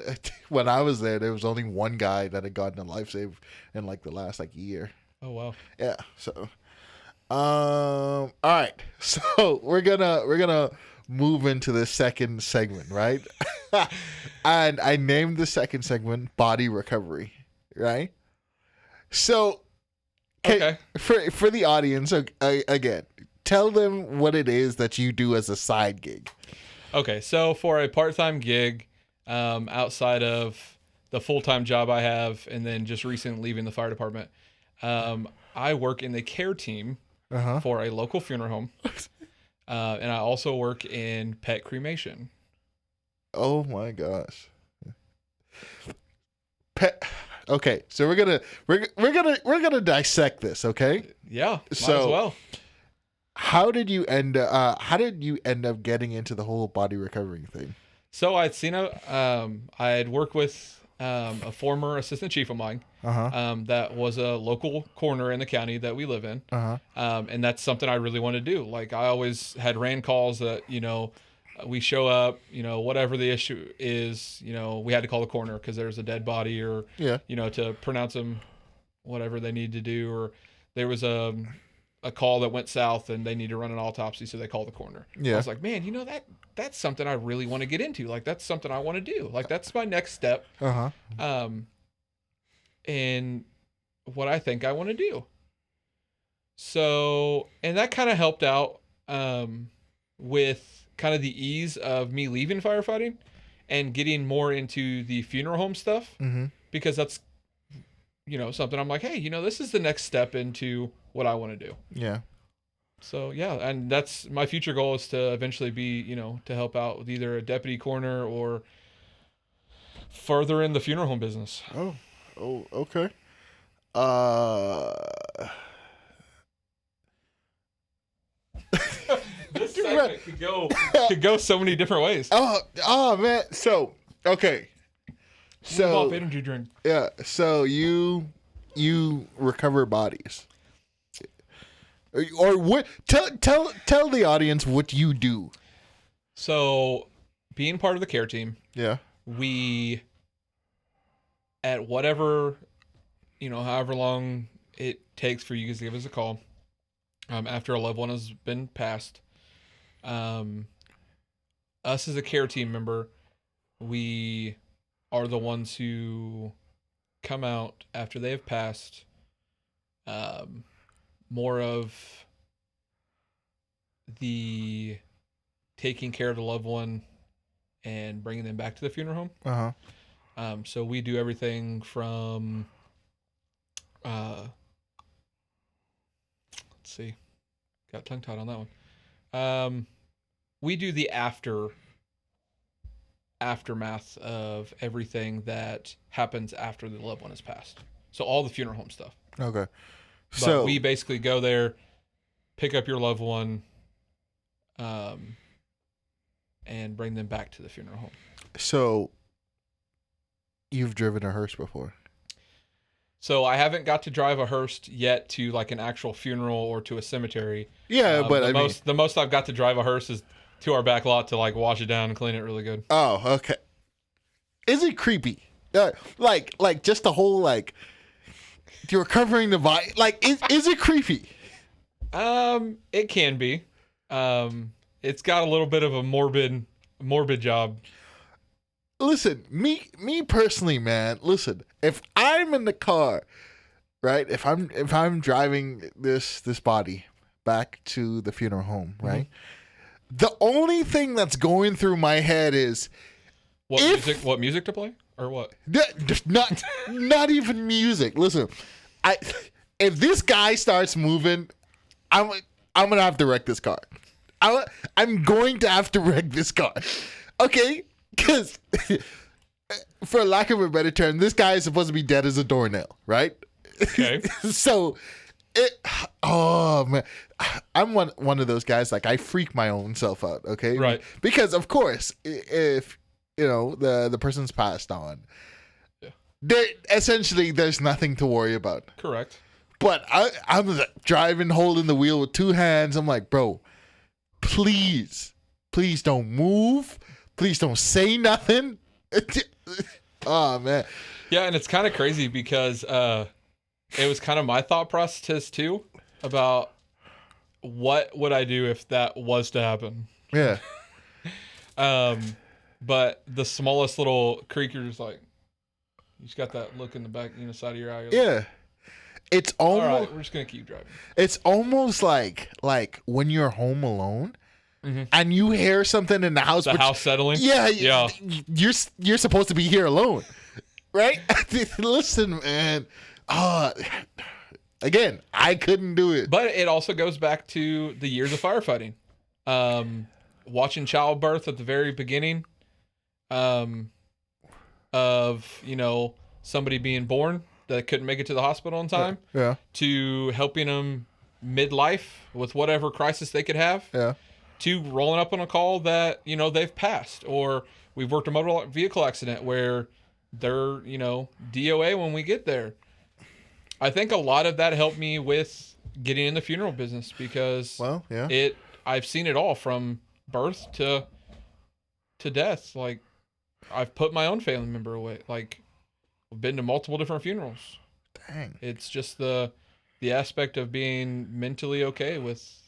when I was there was only one guy that had gotten a life save in like the last like year. Oh wow. Yeah. So all right. So we're gonna move into the second segment, right? And I named the second segment "Body Recovery," right? So, Okay. for the audience, again, tell them what it is that you do as a side gig. Okay. So for a part-time gig, outside of the full-time job I have, and then just recently leaving the fire department, I work in the care team Uh huh. for a local funeral home, and I also work in pet cremation. Oh my gosh. Pet. Okay, so we're gonna dissect this. Okay, Yeah. Might So- as well. how did you end up getting into the whole body recovery thing? So I'd seen I had worked with a former assistant chief of mine Uh huh. that was a local coroner in the county that we live in. Uh huh. And that's something I really want to do. Like I always had ran calls that, you know, we show up, you know, whatever the issue is, you know, we had to call the coroner because there's a dead body or, Yeah. you know, to pronounce them whatever they need to do. Or there was a call that went south and they need to run an autopsy. So they call the coroner. I Yeah. was like, man, you know, that's something I really want to get into. Like that's something I want to do. Like that's my next step. Uh huh. And what I think I want to do. So, and that kind of helped out with kind of the ease of me leaving firefighting and getting more into the funeral home stuff Mm-hmm. because that's, you know, something I'm like, hey, you know, this is the next step into what I want to do. Yeah. So, yeah, and that's my future goal is to eventually be, you know, to help out with either a deputy coroner or further in the funeral home business. Oh. Oh. Okay. Uh. This segment could go so many different ways. Oh man. So okay. Move off So energy drink. yeah. So you recover bodies, or what? Tell the audience what you do. So, being part of the care team, Yeah. we at whatever, you know, however long it takes for you guys to give us a call, after a loved one has been passed, us as a care team member, we are the ones who come out after they have passed, more of the taking care of the loved one and bringing them back to the funeral home. So we do everything from, let's see, got tongue tied on that one. We do the aftermath of everything that happens after the loved one has passed. So all the funeral home stuff. Okay. But we basically go there, pick up your loved one, and bring them back to the funeral home. So you've driven a hearse before? So I haven't got to drive a hearse yet to like an actual funeral or to a cemetery. Yeah, but the most I've got to drive a hearse is to our back lot to like wash it down and clean it really good. Oh, okay. Is it creepy? Like just the whole like you're covering the body. Like, is it creepy? It can be. It's got a little bit of a morbid job. Listen, me personally, man. Listen, if I'm in the car, right? If I'm driving this body back to the funeral home, right? The only thing that's going through my head is what music to play or what? Not even music. Listen, if this guy starts moving, I'm gonna have to wreck this car. I'm going to have to wreck this car. Okay? Because, for lack of a better term, this guy is supposed to be dead as a doornail, right? Okay. So, oh man, I'm one of those guys. Like, I freak my own self out. Okay, right? Because of course, if you know the person's passed on, there's nothing to worry about. Correct. But I'm driving, holding the wheel with two hands. I'm like, bro, please don't move. Please don't say nothing. Oh, man. Yeah, and it's kind of crazy because it was kind of my thought process, too, about what would I do if that was to happen. Yeah. But the smallest little creakers, like, you just got that look in the back, side of your eye. Yeah. It's almost... All right, we're just going to keep driving. It's almost like when you're home alone, and you hear something in the house. The house settling? Yeah. You're supposed to be here alone. Right? Listen, man. Again, I couldn't do it. But it also goes back to the years of firefighting. Watching childbirth at the very beginning of, somebody being born that couldn't make it to the hospital in time. Yeah. To helping them midlife with whatever crisis they could have. Yeah. To rolling up on a call that, they've passed. Or we've worked a motor vehicle accident where they're, DOA when we get there. I think a lot of that helped me with getting in the funeral business because I've seen it all from birth to death. Like, I've put my own family member away. Like, I've been to multiple different funerals. Dang. It's just the aspect of being mentally okay with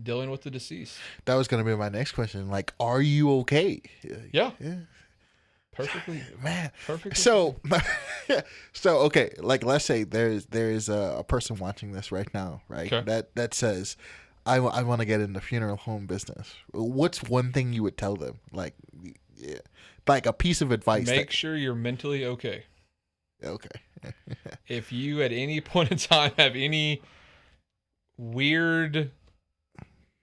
dealing with the deceased. That was going to be my next question. Like, are you okay? Yeah. Yeah. Perfectly. Man. Perfectly. So okay, like let's say there's a person watching this right now, right? Okay. That says, I want to get in the funeral home business. What's one thing you would tell them? Like a piece of advice. Make sure you're mentally okay. Okay. If you at any point in time have any weird,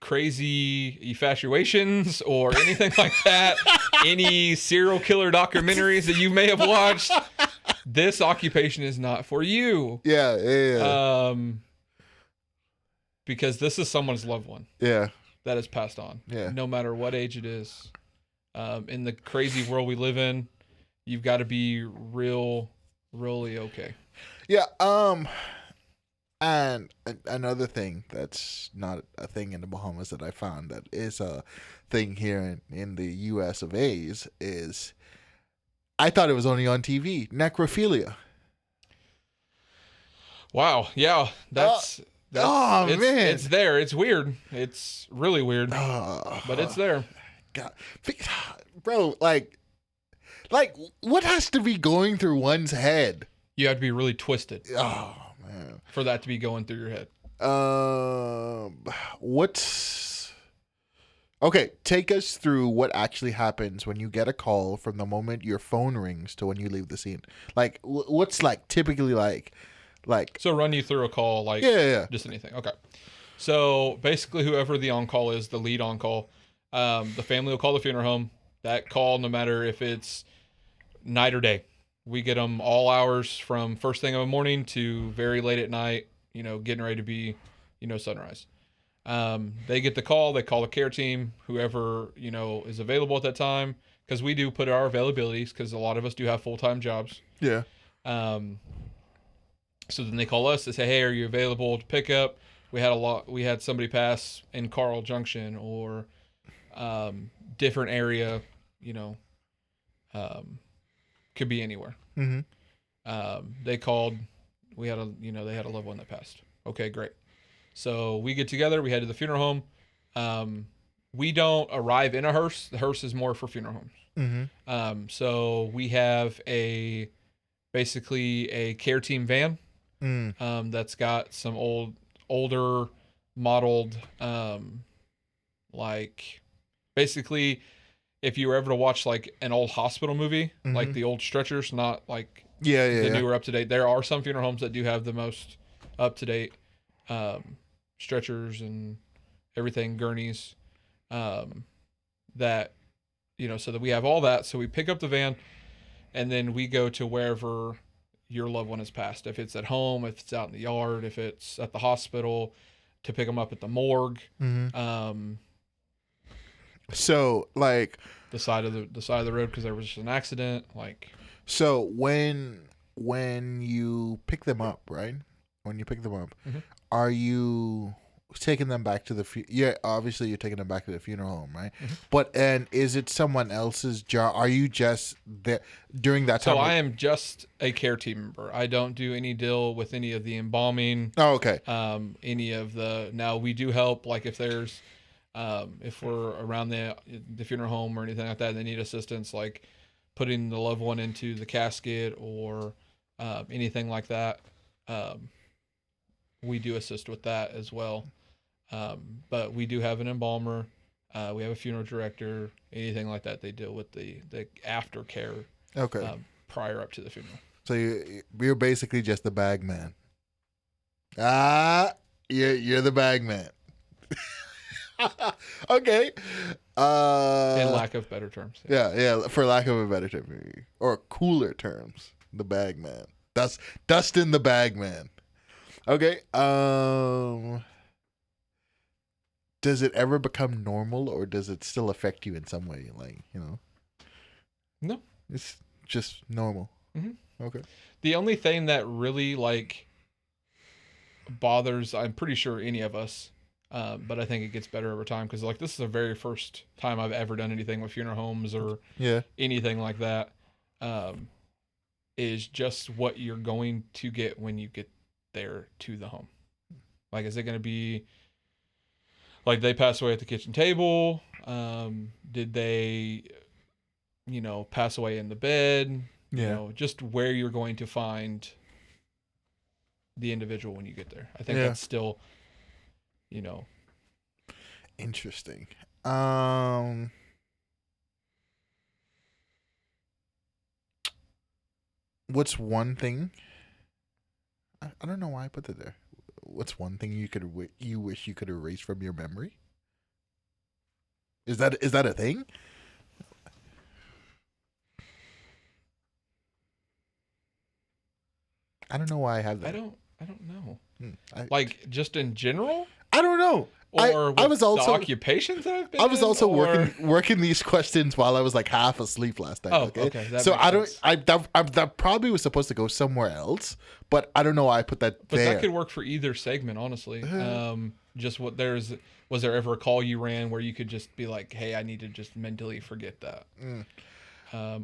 crazy infatuations or anything like that, any serial killer documentaries that you may have watched, this occupation is not for you. Yeah. Because this is someone's loved one. Yeah. That has passed on. Yeah. No matter what age it is. In the crazy world we live in, you've got to be really okay. Yeah. And another thing that's not a thing in the Bahamas that I found that is a thing here in the U.S. of A's is I thought it was only on TV. Necrophilia. Wow. Yeah. That's man. It's there. It's weird. It's really weird. But it's there. God. Bro, like what has to be going through one's head? You have to be really twisted. Oh, man. For that to be going through your head. What's Okay, take us through what actually happens when you get a call from the moment your phone rings to when you leave the scene. Like, what's like typically like? So run you through a call, like Yeah. just anything. Okay. So basically, whoever the on call is, the lead on call, the family will call the funeral home. That call, no matter if it's night or day, we get them all hours from first thing in the morning to very late at night. Getting ready to be, sunrise. They get the call. They call the care team, whoever is available at that time, because we do put our availabilities, because a lot of us do have full time jobs. Yeah. Um, so then they call us. They say, "Hey, are you available to pick up? We had somebody pass in Carl Junction or different area. You know, um, could be anywhere." Mm-hmm. They called. They had a loved one that passed. Okay, great. So we get together. We head to the funeral home. We don't arrive in a hearse. The hearse is more for funeral homes. Mm-hmm. So we have basically a care team van Mm. that's got some older modeled, like basically if you were ever to watch like an old hospital movie, like Mm-hmm. the old stretchers, not like Yeah. the newer up to date. There are some funeral homes that do have the most up to date stretchers and everything, gurneys, um, that so that we have all that. So we pick up the van and then we go to wherever your loved one has passed. If it's at home, if it's out in the yard, if it's at the hospital, to pick them up at the morgue, Mm-hmm. um, So like, the side of the road because there was just an accident. Like, so when you pick them up, right? When you pick them up, Mhm. are you taking them back to yeah, obviously you're taking them back to the funeral home, right? Mhm. But and is it someone else's job? Are you just there during that time? So I am just a care team member. I don't do any deal with any of the embalming. Oh, okay. Any of the now we do help like if there's if we're around the funeral home or anything like that, they need assistance like putting the loved one into the casket or anything like that. Um, we do assist with that as well. But we do have an embalmer. We have a funeral director. Anything like that, they deal with the aftercare Okay. prior up to the funeral. So you're basically just the bag man. Ah, you're the bag man. Okay. In lack of better terms. Yeah. For lack of a better term, or cooler terms, the bag man. Dustin the bag man. Okay. Does it ever become normal, or does it still affect you in some way? Like No. it's just normal. Mm-hmm. Okay. The only thing that really like bothers, I'm pretty sure any of us, but I think it gets better over time because like this is the very first time I've ever done anything with funeral homes or Yeah. anything like that. Is just what you're going to get when you get there to the home. Like, is it going to be like they pass away at the kitchen table? Did they, pass away in the bed? Yeah. Just where you're going to find the individual when you get there. I think Yeah. that's still, you know, Interesting. What's one thing? I don't know why I put that there. What's one thing you wish you could erase from your memory? Is that a thing? I don't know why I have that. I don't know. I, Like just in general, I don't know. or with I was also the occupations that I've been. I was also or... working these questions while I was like half asleep last night. Oh, okay. That So makes I don't. sense. That probably was supposed to go somewhere else, but I don't know why I put that But there. that could work for either segment, honestly. Just was there ever a call you ran where you could just be like, "Hey, I need to just mentally forget that,"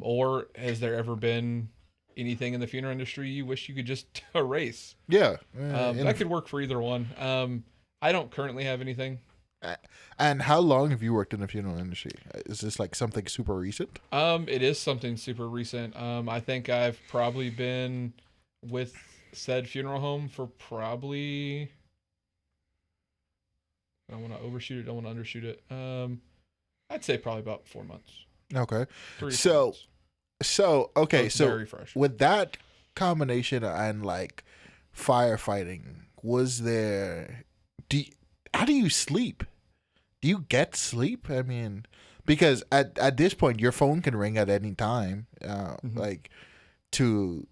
or has there ever been anything in the funeral industry you wish you could just erase? Yeah. That could work for either one. I don't currently have anything. And how long have you worked in the funeral industry? Is this like something super recent? It is something super recent. I think I've probably been with said funeral home for probably. I don't want to overshoot it. Don't want to undershoot it. I'd say probably about 4 months. Okay. 3 or 4 So, months. okay. It's So very fresh. with that combination and like firefighting, was there? How do you sleep? Do you get sleep? I mean, because at this point, your phone can ring at any time, like to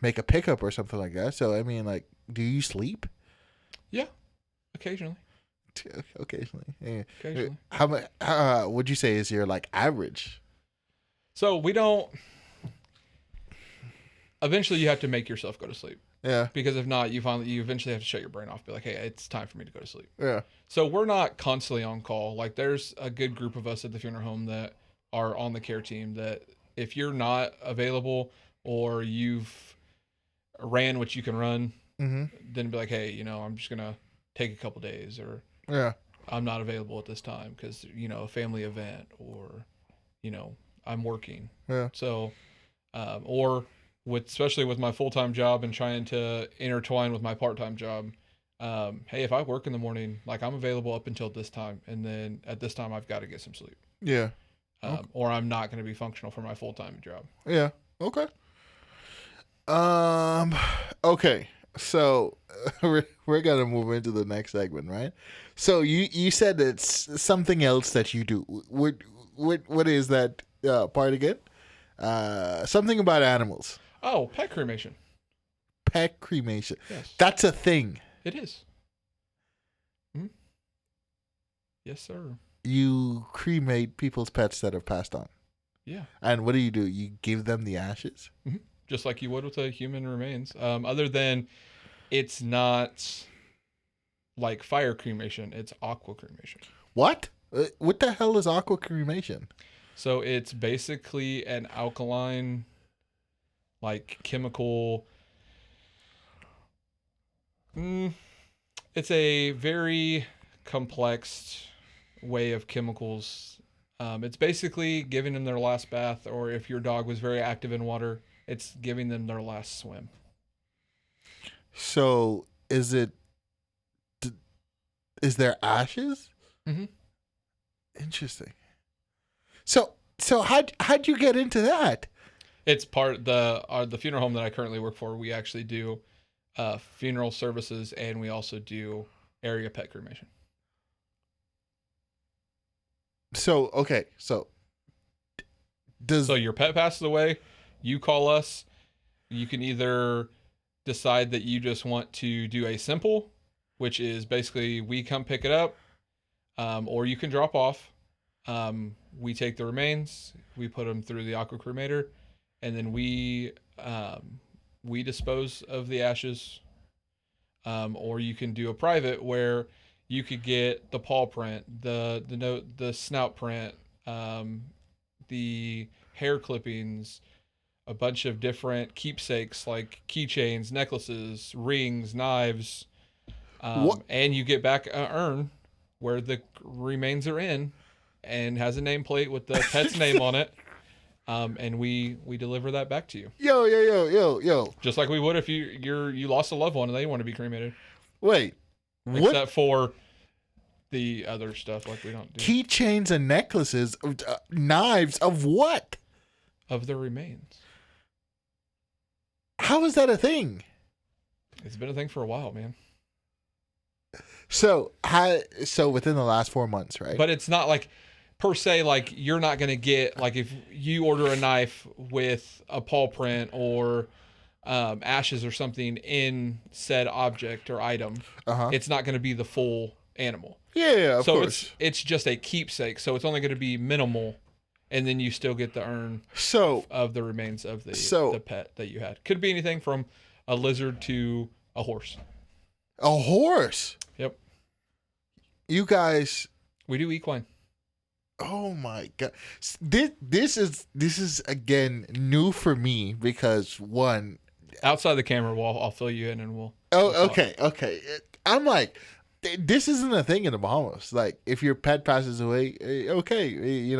make a pickup or something like that. So I mean, like, do you sleep? Yeah, occasionally. Occasionally. Yeah. Occasionally. How much? Would you say is your like average? So we don't. Eventually, you have to make yourself go to sleep. Yeah. Because if not, you eventually have to shut your brain off. Be like, hey, it's time for me to go to sleep. Yeah. So we're not constantly on call. Like there's a good group of us at the funeral home that are on the care team that if you're not available or you've ran what you can run, then be like, hey, I'm just going to take a couple days or Yeah. I'm not available at this time because, a family event or, I'm working. Yeah. So, or especially with my full-time job and trying to intertwine with my part-time job, hey, if I work in the morning, like I'm available up until this time, and then at this time I've got to get some sleep. Yeah. Or I'm not going to be functional for my full-time job. Yeah. Okay. Okay. So we're gonna move into the next segment, right? So you said it's something else that you do. What is that part again? Something about animals. Oh, pet cremation. Pet cremation. Yes. That's a thing. It is. Mm-hmm. Yes, sir. You cremate people's pets that have passed on. Yeah. And what do? You give them the ashes? Mm-hmm. Just like you would with a human remains. Other than it's not like fire cremation, it's aqua cremation. What? What the hell is aqua cremation? So it's basically an alkaline, like chemical. It's a very complex way of chemicals. It's basically giving them their last bath, or if your dog was very active in water, it's giving them their last swim. So is it? Is there ashes? Mm-hmm. Interesting. So how'd you get into that? It's part the funeral home that I currently work for. We actually do funeral services, and we also do area pet cremation. So okay, so your pet passes away, you call us. You can either decide that you just want to do a simple, which is basically we come pick it up, or you can drop off. We take the remains, we put them through the aqua cremator, and then we dispose of the ashes. Or you can do a private where you could get the paw print, the snout print, the hair clippings, a bunch of different keepsakes like keychains, necklaces, rings, knives, and you get back an urn where the remains are in, and has a nameplate with the pet's name on it. And we deliver that back to you. Yo. Just like we would if you lost a loved one and they want to be cremated. Wait. Except for the other stuff, like we don't do. Keychains and necklaces, knives of what? Of the remains. How is that a thing? It's been a thing for a while, man. So within the last 4 months, right? But it's not like per se, like you're not going to get, like if you order a knife with a paw print or ashes or something in said object or item, it's not going to be the full animal. Yeah, of course. So it's just a keepsake. So it's only going to be minimal, and then you still get the urn of the remains of the pet that you had. Could be anything from a lizard to a horse. A horse? Yep. You guys... We do equine. Oh my god! This is again new for me because one. Outside the camera, I'll fill you in and we'll. Okay. I'm like, this isn't a thing in the Bahamas. Like, if your pet passes away, okay,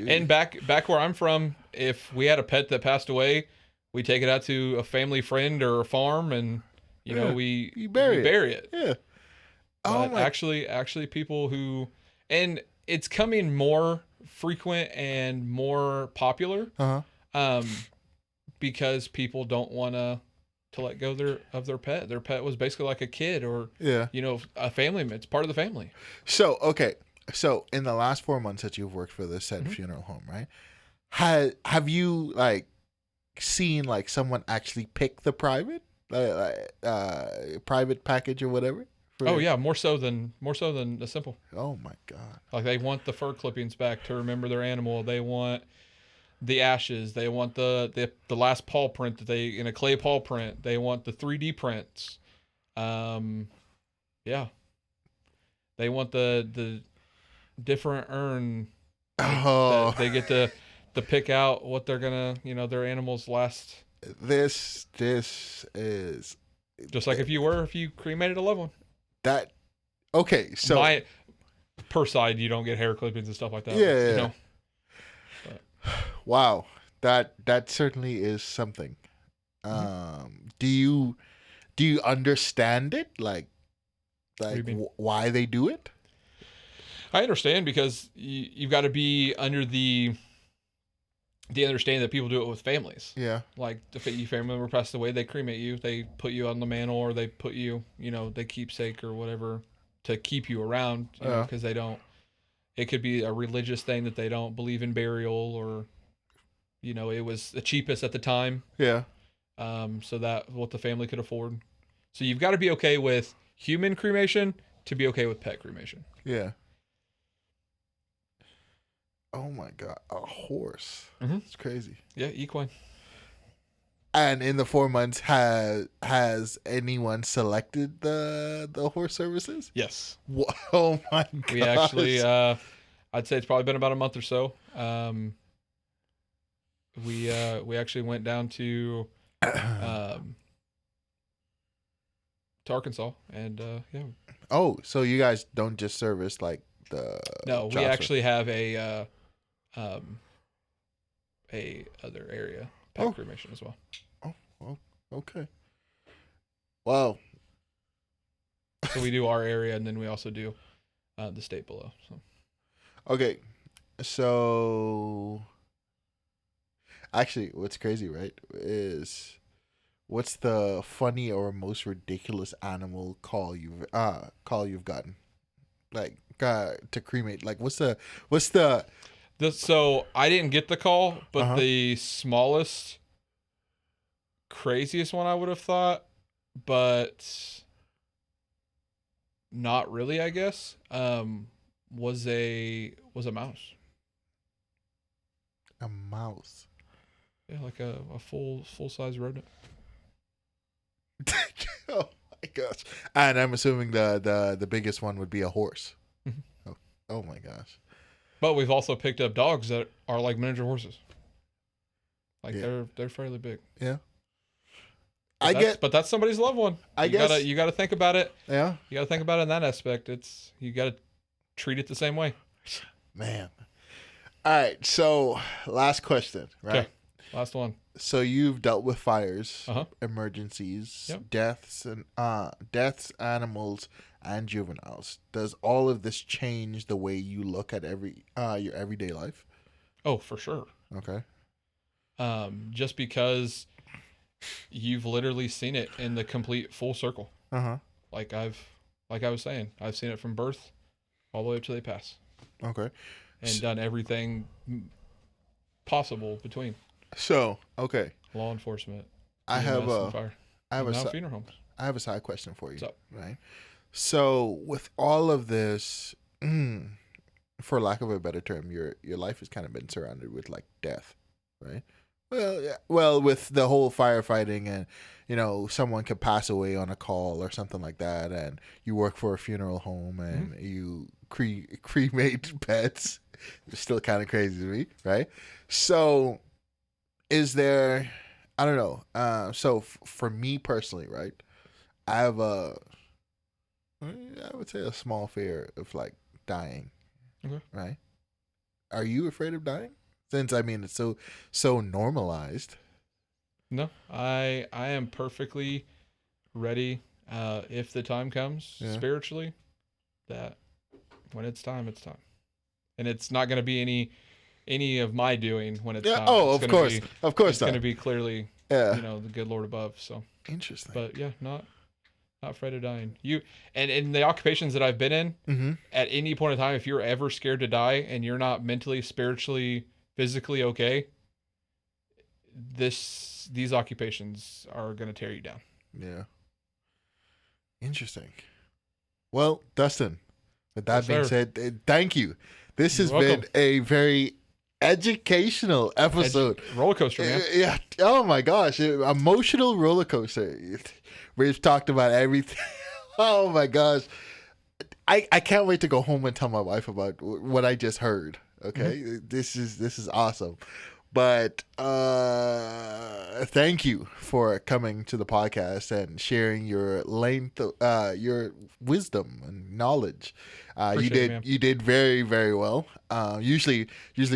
And back where I'm from, if we had a pet that passed away, we take it out to a family friend or a farm, and we bury it. Yeah. But actually, people who, and it's coming more frequent and more popular. Because people don't want to let go of their pet. Their pet was basically like a kid or a family. It's part of the family. So so in the last 4 months that you've worked for this said funeral home, right? Have you like seen like someone actually pick the private package or whatever? Oh yeah, more so than the simple. Oh my god! Like they want the fur clippings back to remember their animal. They want the ashes. They want the last paw print that they in a clay paw print. They want the 3D prints. Yeah. They want the different urn. Oh, they get to pick out what they're gonna their animal's last. This is just like if you cremated a loved one. That okay? So per side, you don't get hair clippings and stuff like that. Yeah. Wow, that certainly is something. Do you understand it? Like why they do it? I understand because you've got to be under the understanding that people do it with families. Yeah. Like if your family member passed away, they cremate you. They put you on the mantle, or they put you, they keepsake or whatever to keep you around. Because they don't. It could be a religious thing that they don't believe in burial, or it was the cheapest at the time. Yeah. So that what the family could afford. So you've got to be okay with human cremation to be okay with pet cremation. Yeah. Oh my god, a horse! It's crazy. Yeah, equine. And in the 4 months, has anyone selected the horse services? Yes. Oh my god! We actually, I'd say it's probably been about a month or so. We actually went down to Arkansas, and yeah. Oh, so you guys don't just service like the? No, we actually have a other area pet cremation as well. Oh, okay. Wow. So we do our area, and then we also do the state below. So. Okay, so actually, what's crazy, right, is what's the funny or most ridiculous animal call you've gotten, like to cremate? Like, what's the So I didn't get the call, but the smallest, craziest one I would have thought, but not really, I guess, was a mouse. A mouse? Yeah, like a full size rodent. Oh my gosh! And I'm assuming the biggest one would be a horse. Oh my gosh! But we've also picked up dogs that are like miniature horses. Like they're fairly big. Yeah. But that's somebody's loved one. You gotta think about it. Yeah. You gotta think about it in that aspect. You gotta treat it the same way. Man. All right. So last question, right? Okay. Last one. So you've dealt with fires, emergencies, deaths, animals, and juveniles. Does all of this change the way you look at your everyday life? Oh, for sure. Okay. Just because you've literally seen it in the complete full circle. Like I was saying, I've seen it from birth all the way up to they pass. Okay. And done everything possible between. So, okay. Law enforcement. I have a funeral homes. I have a side question for you. What's up? Right. So, with all of this, for lack of a better term, your life has kind of been surrounded with like death, right? Well, yeah. Well, with the whole firefighting and, someone could pass away on a call or something like that, and you work for a funeral home and you cremate pets. It's still kind of crazy to me, right? So, is there, I don't know. So for me personally, right, I have I would say a small fear of like dying, right? Are you afraid of dying? Since it's so normalized. No, I am perfectly ready if the time comes spiritually that when it's time, it's time. and it's not going to be any of my doing when it's Yeah. not. Oh, It's of gonna course, be, of course it's not. going to be clearly, Yeah. the good Lord above. So Interesting. but yeah, not afraid of dying. You and in the occupations that I've been in, Mm-hmm. at any point in time, if you're ever scared to die and you're not mentally, spiritually, physically okay, these occupations are going to tear you down. Yeah. Interesting. Well, Dustin, with that Yes, being sir. said, thank you. This You're has welcome. been a very educational episode. Roller coaster, man. Yeah. Oh my gosh. Emotional roller coaster. We've talked about everything. Oh my gosh. I can't wait to go home and tell my wife about what I just heard. Okay. Mm-hmm. This is awesome. But thank you for coming to the podcast and sharing your your wisdom and knowledge. Appreciate it, man. You did very, very well. Usually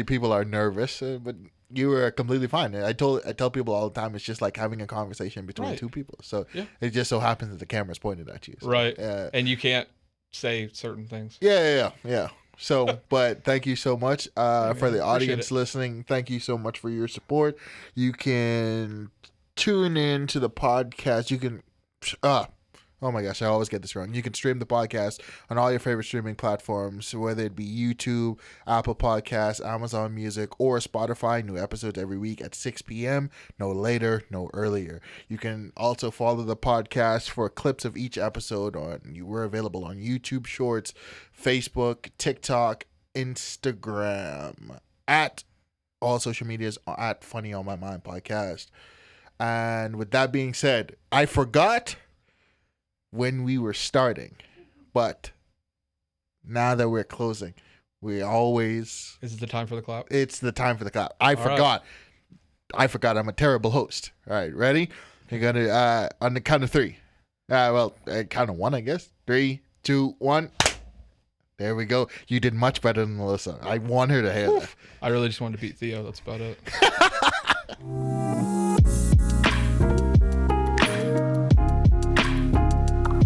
people are nervous, but you were completely fine. I tell people all the time, it's just like having a conversation between Right. two people. So Yeah. it just so happens that the camera's pointed at you. So, Right. And you can't say certain things. Yeah. So, but thank you so much for the audience it. listening. Thank you so much for your support. You can tune in to the podcast. You can, oh my gosh, I always get this wrong. You can stream the podcast on all your favorite streaming platforms, whether it be YouTube, Apple Podcasts, Amazon Music, or Spotify. New episodes every week at 6 p.m. No later, no earlier. You can also follow the podcast for clips of each episode. We're available on YouTube Shorts, Facebook, TikTok, Instagram, at all social medias at Funny on My Mind Podcast. And with that being said, I forgot when we were starting, but now that we're closing, we always Is it the time for the clap? it's the time for the clap. I forgot I'm a terrible host. All right, ready? You're gonna on the count of three. Count of one, I guess. 3, 2, 1. There we go. You did much better than Melissa. I want her to hear that. I really just wanted to beat Theo. That's about it.